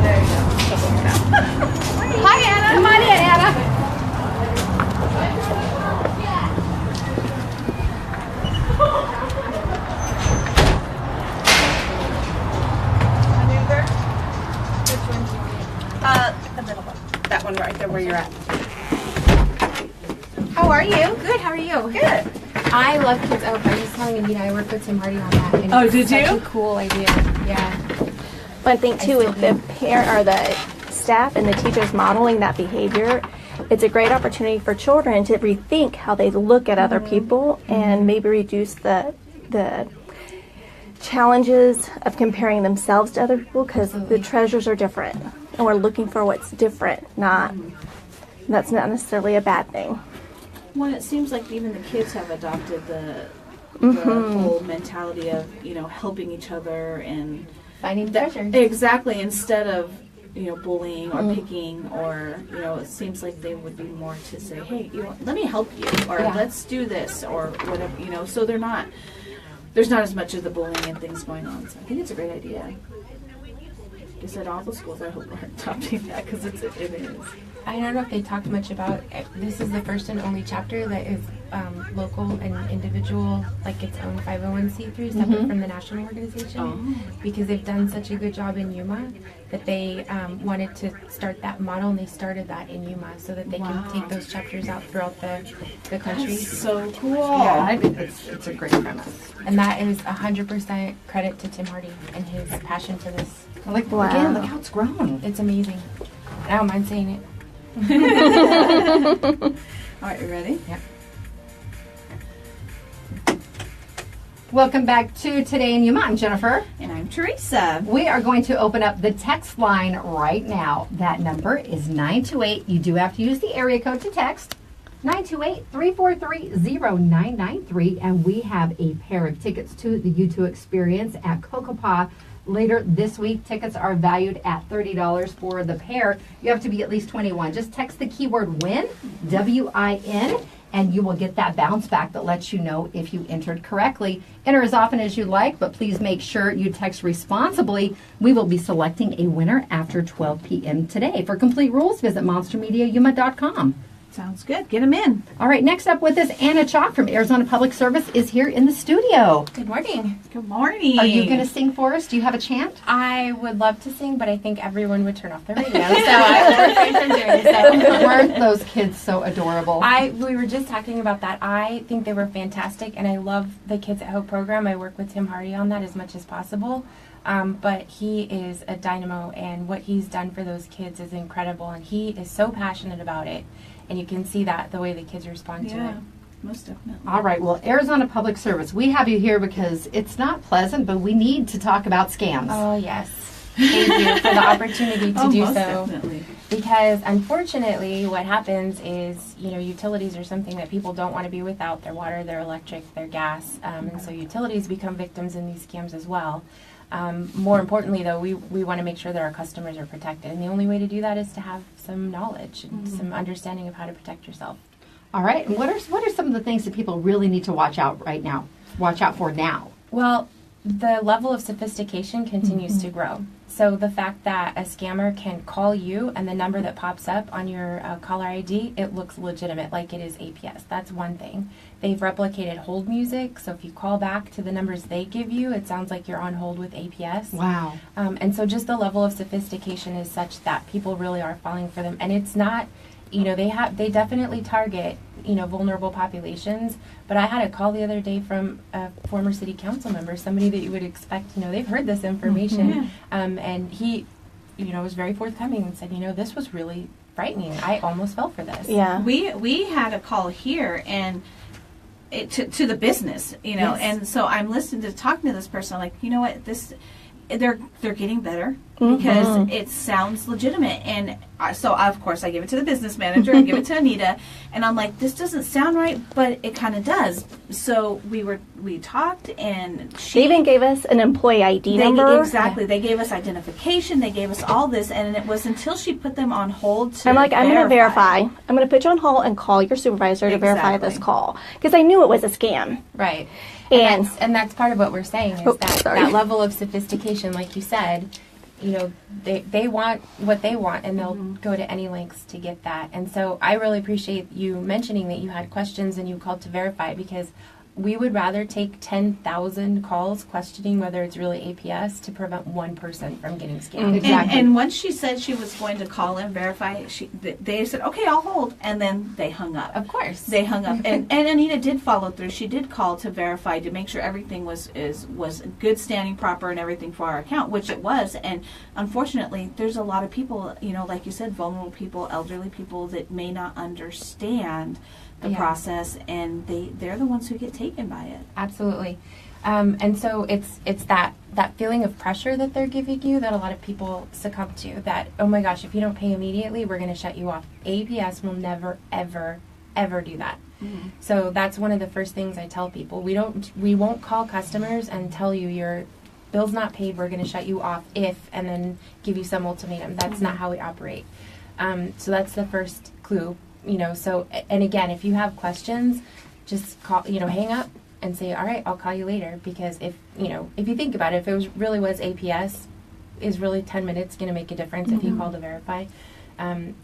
There you go. Hold it. Hi, Anna. Come on in, Anna. The middle one. That one right there where you're at. How are you? Good, how are you? Good. I love Kids Hope. I was telling Anita I worked with Tim Hardy on that. And Oh, it's did such you? a cool idea. Yeah. One thing too with the parent or the staff and the teachers modeling that behavior, it's a great opportunity for children to rethink how they look at other people and maybe reduce the challenges of comparing themselves to other people because the treasures are different and we're looking for what's different, that's not necessarily a bad thing. Well, it seems like even the kids have adopted the whole mentality of, helping each other and Finding treasures. exactly instead of, bullying or picking or, it seems like they would be more to say, hey, let me help you or let's do this or whatever, so there's not as much of the bullying and things going on. So I think it's a great idea. I guess at all the schools, I hope are adopting that because it is. I don't know if they talked much about it. This is the first and only chapter that is local and individual, like its own 501c3 separate from the national organization because they've done such a good job in Yuma that they wanted to start that model and they started that in Yuma so that they can take those chapters out throughout the country. That's so cool. Yeah, I think it's a great premise. And that is 100% credit to Tim Hardy and his passion for this. Like, Wow. again, look how it's grown. It's amazing. I don't mind saying it. All right, you ready? Yep. Welcome back to Today in Yuma. I'm Jennifer. And I'm Teresa. We are going to open up the text line right now. That number is 928. You do have to use the area code to text. 928-343-0993. And we have a pair of tickets to the U2 Experience at Kokopah later this week. Tickets are valued at $30 for the pair. You have to be at least 21. Just text the keyword WIN, W-I-N, and you will get that bounce back that lets you know if you entered correctly. Enter as often as you like, but please make sure you text responsibly. We will be selecting a winner after 12 p.m. today. For complete rules, visit monstermediayuma.com. Sounds good. Get them in. All right, next up with us, Anna Chaulk from Arizona Public Service is here in the studio. Good morning. Good morning. Are you going to sing for us? Do you have a chant? I would love to sing, but I think everyone would turn off their radio, so I will refrain from doing so. Weren't those kids so adorable? We were just talking about that. I think they were fantastic, and I love the Kids at Hope program. I work with Tim Hardy on that as much as possible. But he is a dynamo, and what he's done for those kids is incredible, and he is so passionate about it. And you can see that the way the kids respond to it. Most definitely. All right, well, Arizona Public Service, we have you here because it's not pleasant, but we need to talk about scams. Oh, yes. Thank you for the opportunity to do most so. Definitely. Because unfortunately, what happens is, utilities are something that people don't want to be without. Their water, their electric, their gas. And so utilities become victims in these scams as well. More importantly, though, we want to make sure that our customers are protected. And the only way to do that is to have some knowledge and some understanding of how to protect yourself. All right, and what are some of the things that people really need to watch out for now? Well, the level of sophistication continues to grow. So the fact that a scammer can call you and the number that pops up on your caller ID, it looks legitimate, like it is APS. That's one thing. They've replicated hold music, so if you call back to the numbers they give you, it sounds like you're on hold with APS. Wow. And so just the level of sophistication is such that people really are falling for them. And it's not, they definitely target, vulnerable populations. But I had a call the other day from a former city council member, somebody that you would expect, they've heard this information. And he, was very forthcoming and said, this was really frightening. I almost fell for this. Yeah. We had a call here and to the business, Yes. and so I'm listening to talking to this person. I'm like, you know what, they're getting better because it sounds legitimate. And so of course I give it to the business manager, I give it to Anita, and I'm like, this doesn't sound right, but it kind of does. So we talked, and They even gave us an employee ID number. Exactly. They gave us identification. They gave us all this, and it was until she put them on hold to I'm like, I'm going to verify. I'm going to put you on hold and call your supervisor to verify this call. Because I knew it was a scam. Right. And that's part of what we're saying is that level of sophistication, like you said, they want what they want, and they'll go to any lengths to get that. And so I really appreciate you mentioning that you had questions and you called to verify, because we would rather take 10,000 calls questioning whether it's really APS to prevent one person from getting scammed. Exactly. And once she said she was going to call and verify, they said, okay, I'll hold. And then they hung up. Of course. They hung up. And Anita did follow through. She did call to verify, to make sure everything was good standing, proper, and everything for our account, which it was. And unfortunately, there's a lot of people, like you said, vulnerable people, elderly people that may not understand the process, and they're the ones who get taken by it. Absolutely. And so it's that feeling of pressure that they're giving you that a lot of people succumb to, that, oh my gosh, if you don't pay immediately, we're going to shut you off. APS will never, ever, ever do that. So that's one of the first things I tell people. We won't call customers and tell you your bill's not paid, we're going to shut you off and then give you some ultimatum. That's not how we operate. So that's the first clue. So, and again, if you have questions, just call, hang up and say, all right, I'll call you later. Because if you think about it, if it really was APS, is really 10 minutes going to make a difference if you call to verify?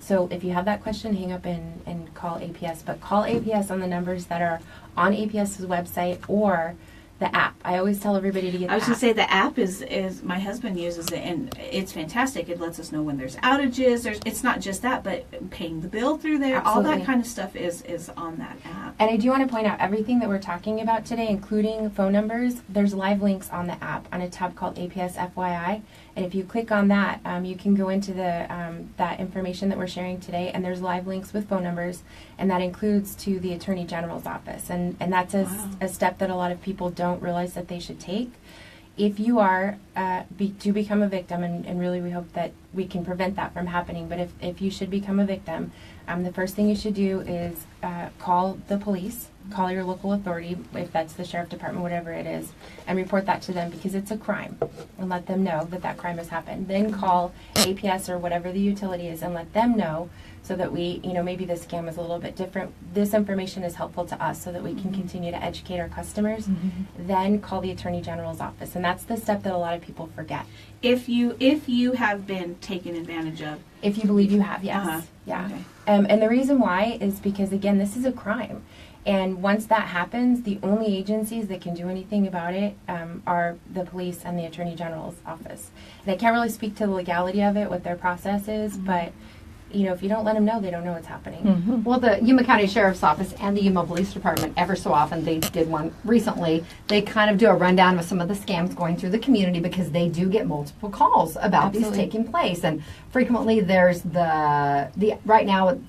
So if you have that question, hang up and call APS. But call APS on the numbers that are on APS's website or the app. I always tell everybody to get the app. I was going to say the app is my husband uses it, and it's fantastic. It lets us know when there's outages. It's not just that, but paying the bill through there. Absolutely. All that kind of stuff is on that app. And I do want to point out everything that we're talking about today, including phone numbers, there's live links on the app on a tab called APS FYI. And if you click on that, you can go into that information that we're sharing today, and there's live links with phone numbers, and that includes to the Attorney General's office. And that's a step that a lot of people don't realize that they should take. If you are to become a victim, and really we hope that we can prevent that from happening, but if you should become a victim, the first thing you should do is call the police call your local authority, if that's the sheriff department, whatever it is, and report that to them because it's a crime, and let them know that that crime has happened. Then call APS or whatever the utility is and let them know, so that we, maybe the scam is a little bit different. This information is helpful to us so that we can continue to educate our customers. Then call the Attorney General's office, and that's the step that a lot of people forget. If you have been taken advantage of. If you believe you have, yes. Yeah. Okay. And the reason why is because, again, this is a crime. And once that happens, the only agencies that can do anything about it are the police and the Attorney General's office. They can't really speak to the legality of it, what their process is, but if you don't let them know, they don't know what's happening. Well, the Yuma County Sheriff's Office and the Yuma Police Department, ever so often, they did one recently. They kind of do a rundown of some of the scams going through the community because they do get multiple calls about these taking place. And frequently there's the right now, the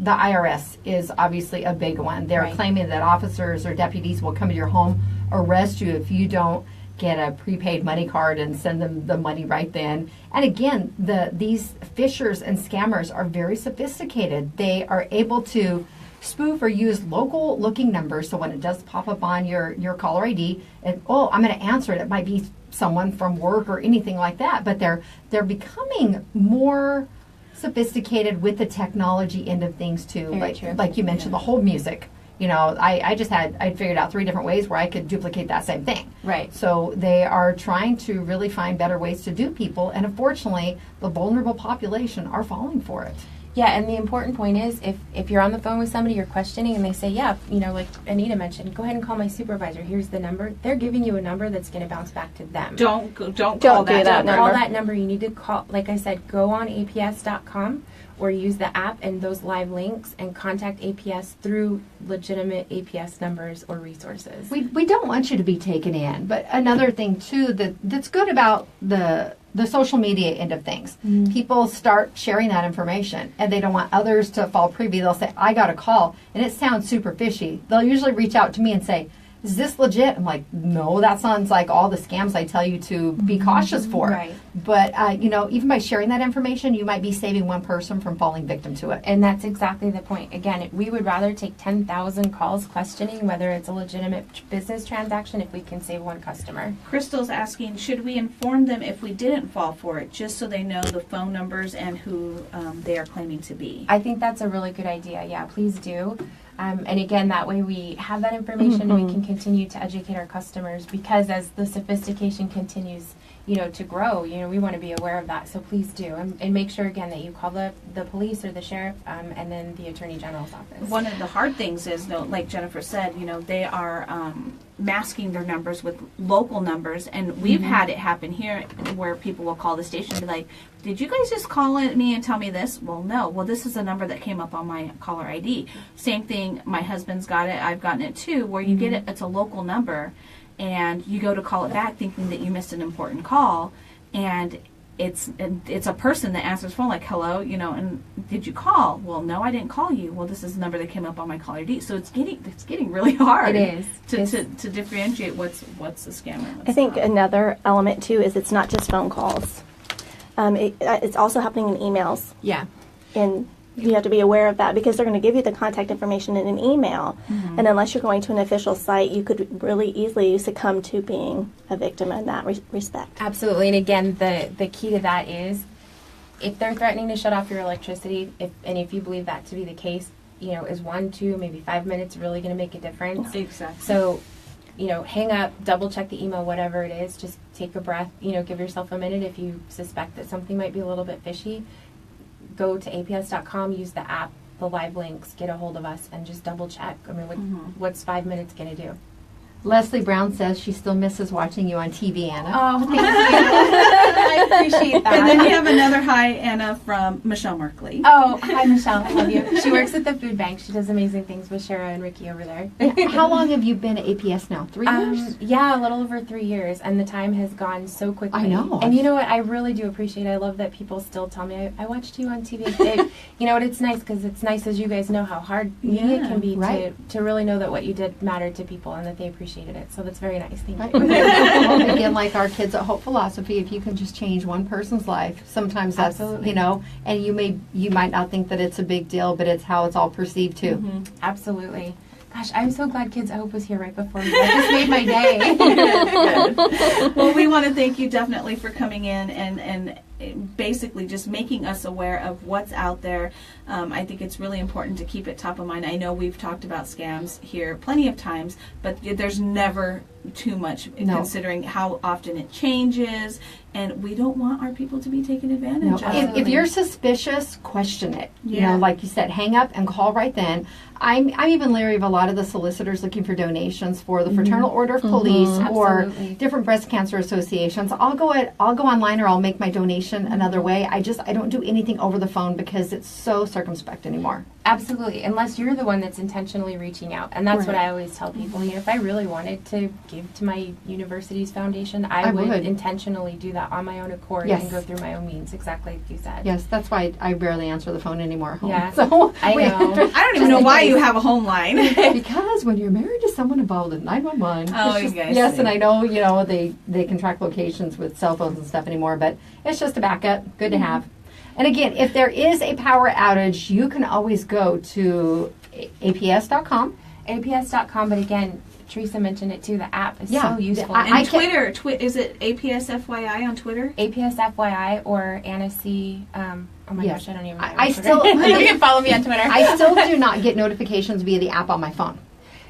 IRS is obviously a big one. They're claiming that officers or deputies will come to your home, arrest you if you don't get a prepaid money card and send them the money right then. And again, these phishers and scammers are very sophisticated. They are able to spoof or use local looking numbers, so when it does pop up on your caller ID, and I'm going to answer it, it might be someone from work or anything like that, but they're becoming more sophisticated with the technology end of things too. Like you mentioned, the hold music. I figured out 3 different ways where I could duplicate that same thing. Right. So they are trying to really find better ways to do people, and unfortunately, the vulnerable population are falling for it. Yeah, and the important point is if you're on the phone with somebody, you're questioning, and they say, like Anita mentioned, go ahead and call my supervisor. Here's the number. They're giving you a number that's going to bounce back to them. Don't call that number. Call that number. You need to call, like I said, go on APS.com or use the app and those live links and contact APS through legitimate APS numbers or resources. We don't want you to be taken in, but another thing too that's good about the social media end of things. People start sharing that information and they don't want others to fall privy. They'll say, I got a call, and it sounds super fishy. They'll usually reach out to me and say, is this legit? I'm like, no, that sounds like all the scams I tell you to be cautious for. Right. But, even by sharing that information, you might be saving one person from falling victim to it. And that's exactly the point. Again, we would rather take 10,000 calls questioning whether it's a legitimate business transaction if we can save one customer. Crystal's asking, should we inform them if we didn't fall for it, just so they know the phone numbers and who they are claiming to be? I think that's a really good idea. Yeah, please do. And again, that way we have that information and we can continue to educate our customers, because as the sophistication continues, to grow, we want to be aware of that. So please do. And make sure, again, that you call the police or the sheriff and then the Attorney General's office. One of the hard things is, like Jennifer said, they are masking their numbers with local numbers. And we've had it happen here where people will call the station and be like, did you guys just call me and tell me this? Well, no. Well, this is a number that came up on my caller ID. Same thing. My husband's got it. I've gotten it too, where you get it. It's a local number. And you go to call it back thinking that you missed an important call, and it's a person that answers the phone like, hello, and did you call? Well, no, I didn't call you. Well, this is the number that came up on my caller ID. So it's getting really hard. It is to differentiate what's a scam and what's I think not. another element too is it's not just phone calls. It's also happening in emails. Yeah. And you have to be aware of that, because they're going to give you the contact information in an email. And unless you're going to an official site, you could really easily succumb to being a victim in that respect. Absolutely. And again, the key to that is if they're threatening to shut off your electricity, if you believe that to be the case, is 1, 2, maybe 5 minutes really going to make a difference? Exactly. So, hang up, double check the email, whatever it is, just take a breath, give yourself a minute if you suspect that something might be a little bit fishy. Go to aps.com, use the app, the live links, get a hold of us, and just double check. I mean, what's 5 minutes going to do? Leslie Brown says she still misses watching you on TV, Anna. Oh, thank you. I appreciate that. And then you have another hi, Anna, from Michelle Merkley. Oh, hi, Michelle. I love you. She works at the food bank. She does amazing things with Shara and Ricky over there. How long have you been at APS now? 3 years? Yeah, a little over 3 years, and the time has gone so quickly. I know. And you know what? I really do appreciate it. I love that people still tell me, I watched you on TV. You know what? It's nice, because it's nice, as you guys know, how hard media can be to really know that what you did mattered to people and that they appreciate it. So that's very nice. Thank you. Well, again, like our kids at Hope Philosophy, if you can just change one person's life, sometimes that's, and you might not think that it's a big deal, but it's how it's all perceived too. Absolutely. Gosh, I'm so glad Kids at Hope was here right before me. That just made my day. Good. Well, we want to thank you definitely for coming in and basically just making us aware of what's out there. I think it's really important to keep it top of mind. I know we've talked about scams here plenty of times, but there's never too much considering how often it changes, and we don't want our people to be taken advantage of. If you're suspicious, question it. Yeah. You know, like you said, hang up and call right then. I'm even leery of a lot of the solicitors looking for donations for the Fraternal Order of Police or different breast cancer associations. I'll go online, or I'll make my donation another way. I don't do anything over the phone because it's so circumspect anymore. Absolutely, unless you're the one that's intentionally reaching out. And that's what I always tell people. You know, if I really wanted to give to my university's foundation, I would intentionally do that on my own accord and go through my own means, exactly like you said. Yes, that's why I rarely answer the phone anymore at home. Yeah, so I know. I don't even know why you have a home line. Because when you're married to someone involved in 911, yes, and I know, you know, they can track locations with cell phones and stuff anymore, but it's just a backup. Good to have. And again, if there is a power outage, you can always go to aps.com. aps.com, but again, Teresa mentioned it too, the app is so useful. And Twitter, is it APSFYI on Twitter? APSFYI or Anna C. Oh my gosh, I don't even know. You can follow me on Twitter. I still do not get notifications via the app on my phone.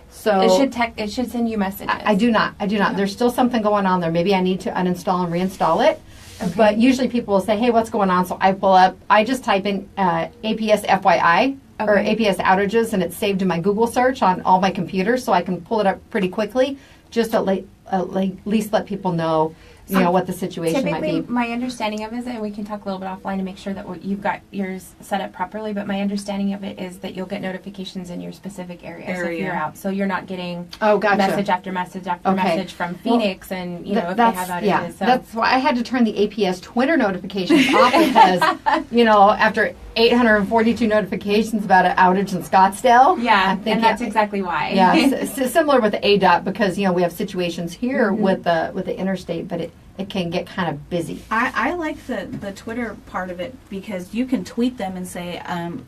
So it should send you messages. I do not. There's still something going on there. Maybe I need to uninstall and reinstall it. Okay. But usually people will say, hey, what's going on? So I pull up, I just type in APS FYI or APS outages, and it's saved in my Google search on all my computers, so I can pull it up pretty quickly, just to at least let people know, you know, what the situation might be. Typically, my understanding of it is, and we can talk a little bit offline to make sure that you've got yours set up properly, but my understanding of it is that you'll get notifications in your specific area. So if you're out, so you're not getting message after message after message from Phoenix, and, you know, if they have outages. Yeah, so. that's why I had to turn the APS Twitter notifications off because, you know, after 842 notifications about an outage in Scottsdale. Yeah, and that's exactly why. Yeah, similar with the ADOT, because, you know, we have situations here with the interstate, but it can get kind of busy. I like the Twitter part of it because you can tweet them and say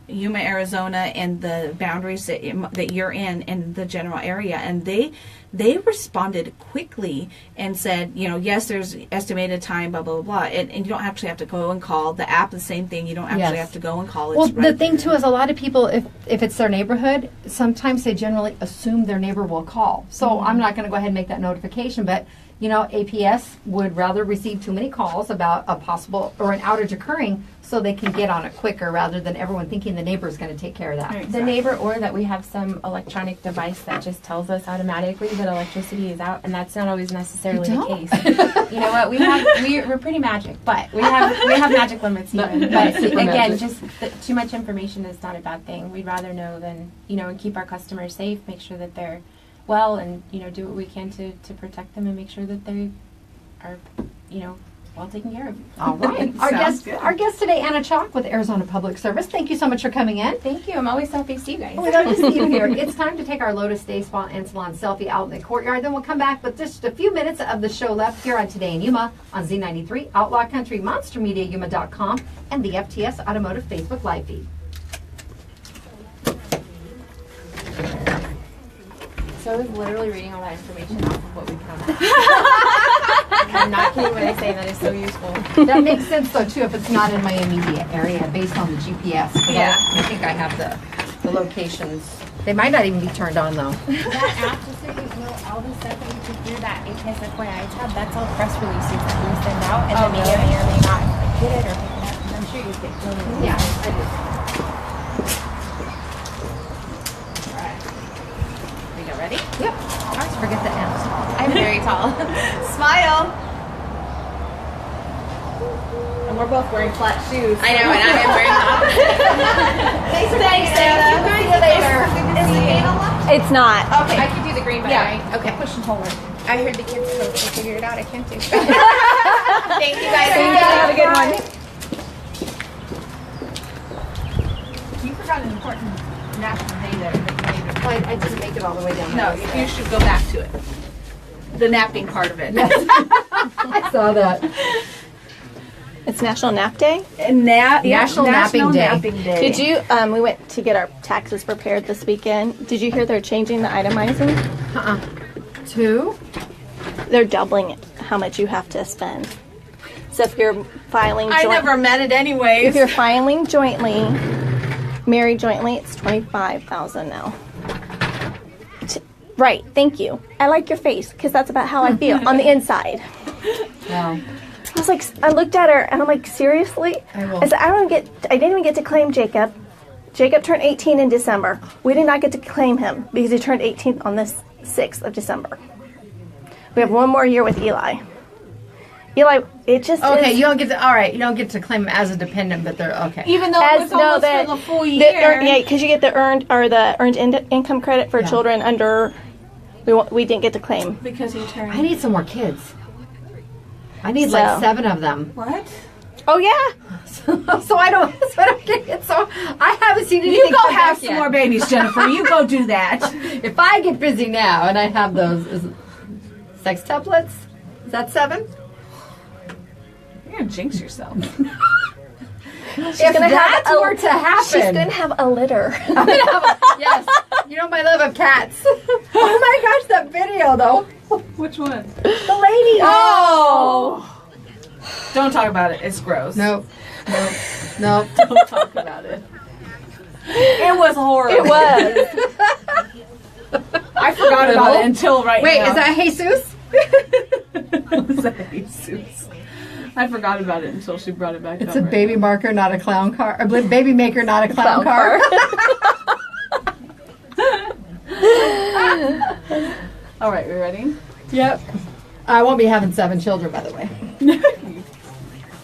Yuma, Arizona, and the boundaries that you're in the general area, and they responded quickly and said, you know, yes, there's estimated time, blah, blah, blah, and you don't actually have to go and call. The app, the same thing. You don't actually have to go and call. It's the thing, too, is a lot of people, if it's their neighborhood, sometimes they generally assume their neighbor will call. So I'm not going to go ahead and make that notification, but, you know, APS would rather receive too many calls about a possible or an outage occurring so they can get on it quicker rather than everyone thinking the neighbor is going to take care of that. Exactly. The neighbor, or that we have some electronic device that just tells us automatically that electricity is out, and that's not always necessarily the case. You know what? We're pretty magic, but we have magic limits even. But again, just too much information is not a bad thing. We'd rather know than, you know, and keep our customers safe, make sure that they're well, and, you know, do what we can to protect them and make sure that they are, you know, well taken care of. All right. Our guest today, Anna Chaulk with Arizona Public Service. Thank you so much for coming in. Thank you. I'm always so happy to see you guys. We love to see you here. It's time to take our Lotus Day Spa and Salon selfie out in the courtyard. Then we'll come back with just a few minutes of the show left here on Today in Yuma on Z93, Outlaw Country, MonsterMediaYuma.com, and the FTS Automotive Facebook Live feed. So I was literally reading all that information off of what we found out. I'm not kidding when I say that is so useful. That makes sense, though, too, if it's not in my immediate area based on the GPS. Yeah. I think I have the locations. They might not even be turned on, though. That app, just so you know, all the stuff that you can do that APSFYI tab, that's all press releases that we send out, and the media may or may not get it or pick it up, because I'm sure you get it. Yeah, I do. Ready? Yep. I always forget that Anna's tall. I'm very tall. Smile. And we're both wearing flat shoes. I know, and I am wearing them. Thanks, Anna. See you later. Is the game unlocked? It's not. Okay. I can do the green button, right? Okay. Push and hold it. I heard the kids spoke, they figured it out. I can't do it. Thank you guys. Have a good one. You forgot an important national day there. I didn't make it all the way down. No, you should go back to it. The napping part of it. Yes. I saw that. It's National Nap Day. National Napping Day. Did you? We went to get our taxes prepared this weekend. Did you hear they're changing the itemizing? Two? They're doubling it, how much you have to spend. So if you're filing, I never met it anyways. If you're filing jointly, married jointly, it's $25,000 now. Right. Thank you. I like your face because that's about how I feel on the inside. Wow. I was like, I looked at her and I'm like, seriously? I said, I didn't even get to claim Jacob. Jacob turned 18 in December. We did not get to claim him because he turned 18 on the 6th of December. We have one more year with Eli. Eli, it just okay. is, You don't get to. All right, you don't get to claim him as a dependent, but they're okay. Even though it was almost for the full year. Yeah, because you get the earned income credit for children under. We didn't get to claim because he turned. I need some more kids. I need like 7 of them. What? Oh yeah. So I don't get it. So I haven't seen anything. You go have some more babies, Jennifer. You go do that. If I get busy now and I have those sextuplets, is that 7? You're gonna jinx yourself. If that were to happen, she's gonna have a litter. I'm gonna have yes. You know my love of cats. Oh my gosh, that video though. Which one? The lady. Oh. Don't talk about it. It's gross. No. Don't talk about it. It was horrible. It was. I forgot about it until right now. Wait, is that Jesus? Is that Jesus? I forgot about it until she brought it back up. It's a baby marker, not a clown car. A baby maker, not a clown car. All right, we ready? Yep. I won't be having 7 children, by the way.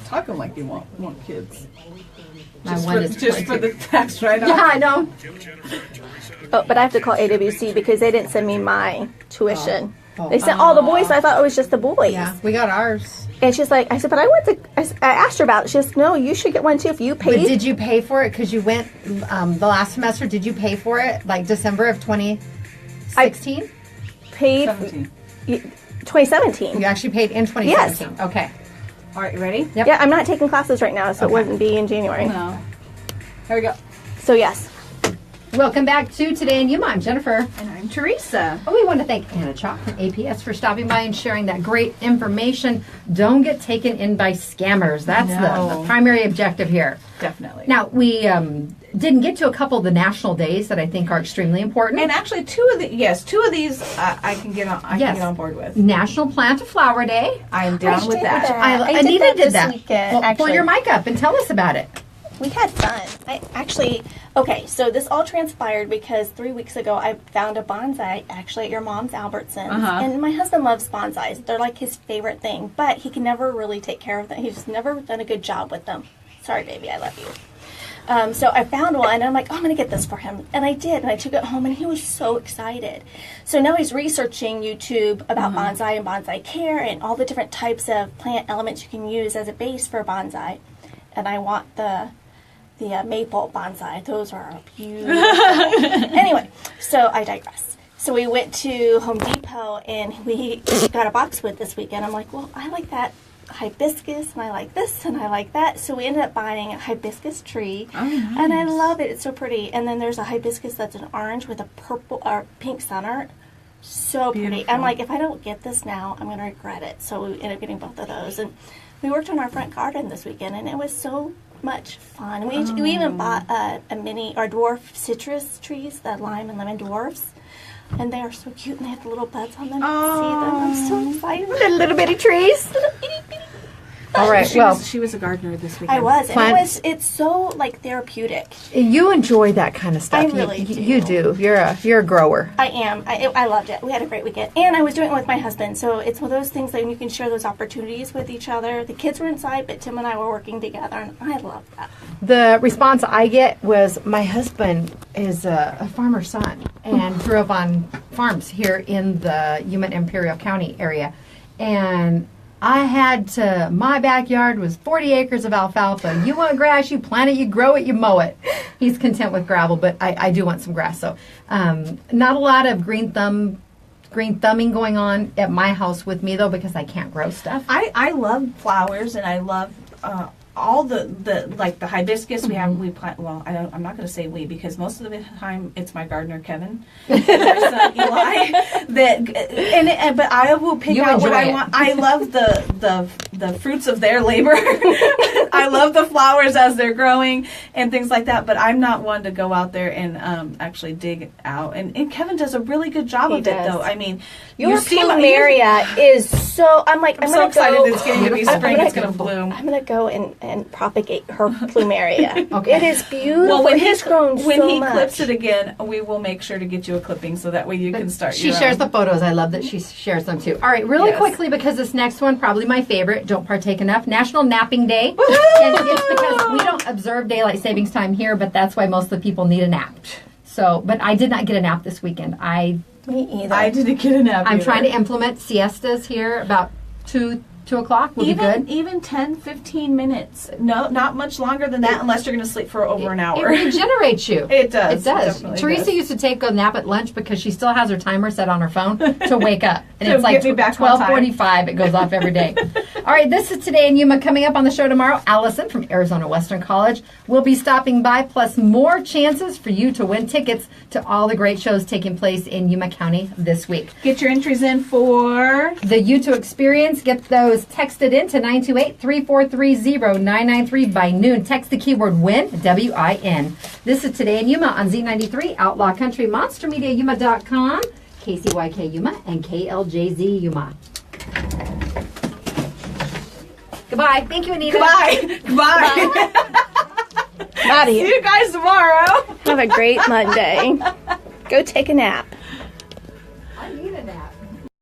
Talking like you want kids. My one is just for the tax write-off. Yeah, I know. Oh, but I have to call AWC because they didn't send me my tuition. They sent all the boys. So I thought it was just the boys. Yeah, we got ours. And she's like, I said, but I went to. I asked her about it. She says, no, you should get one too if you paid. But did you pay for it? Because you went the last semester. Did you pay for it? Like December of 2016? Paid 2017. You actually paid in 2017. Yes. Okay. All right, you ready? Yep. Yeah, I'm not taking classes right now, so it wouldn't be in January. No. Here we go. So yes. Welcome back to Today in Yuma. I'm Jennifer. And I'm Teresa. Oh, we want to thank Anna Chaulk from APS for stopping by and sharing that great information. Don't get taken in by scammers. That's the primary objective here. Definitely. Now, we didn't get to a couple of the national days that I think are extremely important. And actually, two of these I can get on. I can get on board with. National Plant a Flower Day. I am down with that. Anita did that. Weekend, well, pull your mic up and tell us about it. We had fun. So this all transpired because 3 weeks ago I found a bonsai actually at your mom's Albertsons. And my husband loves bonsais. They're like his favorite thing, but he can never really take care of them. He's just never done a good job with them. Sorry, baby, I love you. So I found one, and I'm like, oh, I'm going to get this for him. And I did, and I took it home, and he was so excited. So now he's researching YouTube about bonsai and bonsai care and all the different types of plant elements you can use as a base for bonsai. And I want the maple bonsai. Those are beautiful. Anyway, so I digress. So we went to Home Depot, and we got a boxwood this weekend. I'm like, well, I like that hibiscus, and I like this, and I like that. So we ended up buying a hibiscus tree, and I love it. It's so pretty. And then there's a hibiscus that's an orange with a purple or pink center. So pretty. I'm like, if I don't get this now, I'm going to regret it. So we ended up getting both of those. And we worked on our front garden this weekend, and it was so much fun. We even bought a mini or dwarf citrus trees, the lime and lemon dwarfs. And they are so cute, and they have the little buds on them. You can see them. I'm so excited. Little bitty trees. Little itty bitty. All right. She was a gardener this weekend. I was. And it's so like therapeutic. You enjoy that kind of stuff. I really do. You do. You're a grower. I am. I loved it. We had a great weekend, and I was doing it with my husband. So it's one of those things that you can share those opportunities with each other. The kids were inside, but Tim and I were working together, and I love that. The response I get was my husband is a farmer's son and grew up on farms here in the Yuma Imperial County area, and my backyard was 40 acres of alfalfa. You want grass, you plant it, you grow it, you mow it. He's content with gravel, but I do want some grass. So not a lot of green thumbing going on at my house with me, though, because I can't grow stuff. I love flowers, and I love all the like the hibiscus we have, we plant. Well, I'm not going to say we, because most of the time it's my gardener Kevin, my son Eli. But I will pick out what I want. I love the fruits of their labor. I love the flowers as they're growing and things like that. But I'm not one to go out there and actually dig out. And Kevin does a really good job of it, though. I mean, your plumeria is so. I'm so excited it's going to be spring. It's going to bloom. I'm going to go and propagate her plumeria. Okay. It is beautiful. Well, when he's grown so much. When he clips it again, we will make sure to get you a clipping so that way you can start. She shares the photos. I love that she shares them too. All right, really quickly, because this next one, probably my favorite. Don't partake enough. National Napping Day. And it's because we don't observe daylight savings time here, but that's why most of the people need a nap. So, but I did not get a nap this weekend. Me either. I didn't get a nap. I'm trying to implement siestas here about 2 o'clock will be good. Even 10, 15 minutes. No, not much longer than that, unless you're going to sleep for over an hour. It regenerates you. It does. It does. Teresa used to take a nap at lunch because she still has her timer set on her phone to wake up. And it's like 12:45. It goes off every day. All right, this is Today in Yuma. Coming up on the show tomorrow, Allison from Arizona Western College will be stopping by, plus more chances for you to win tickets to all the great shows taking place in Yuma County this week. Get your entries in for the U2 Experience. Get those texted in to 928-3430-993 by noon. Text the keyword WIN, W-I-N. This is Today in Yuma on Z93, Outlaw Country, MonsterMediaYuma.com, KCYK Yuma, and KLJZ Yuma. Goodbye. Thank you, Anita. Goodbye. Maddie. See you guys tomorrow. Have a great Monday. Go take a nap.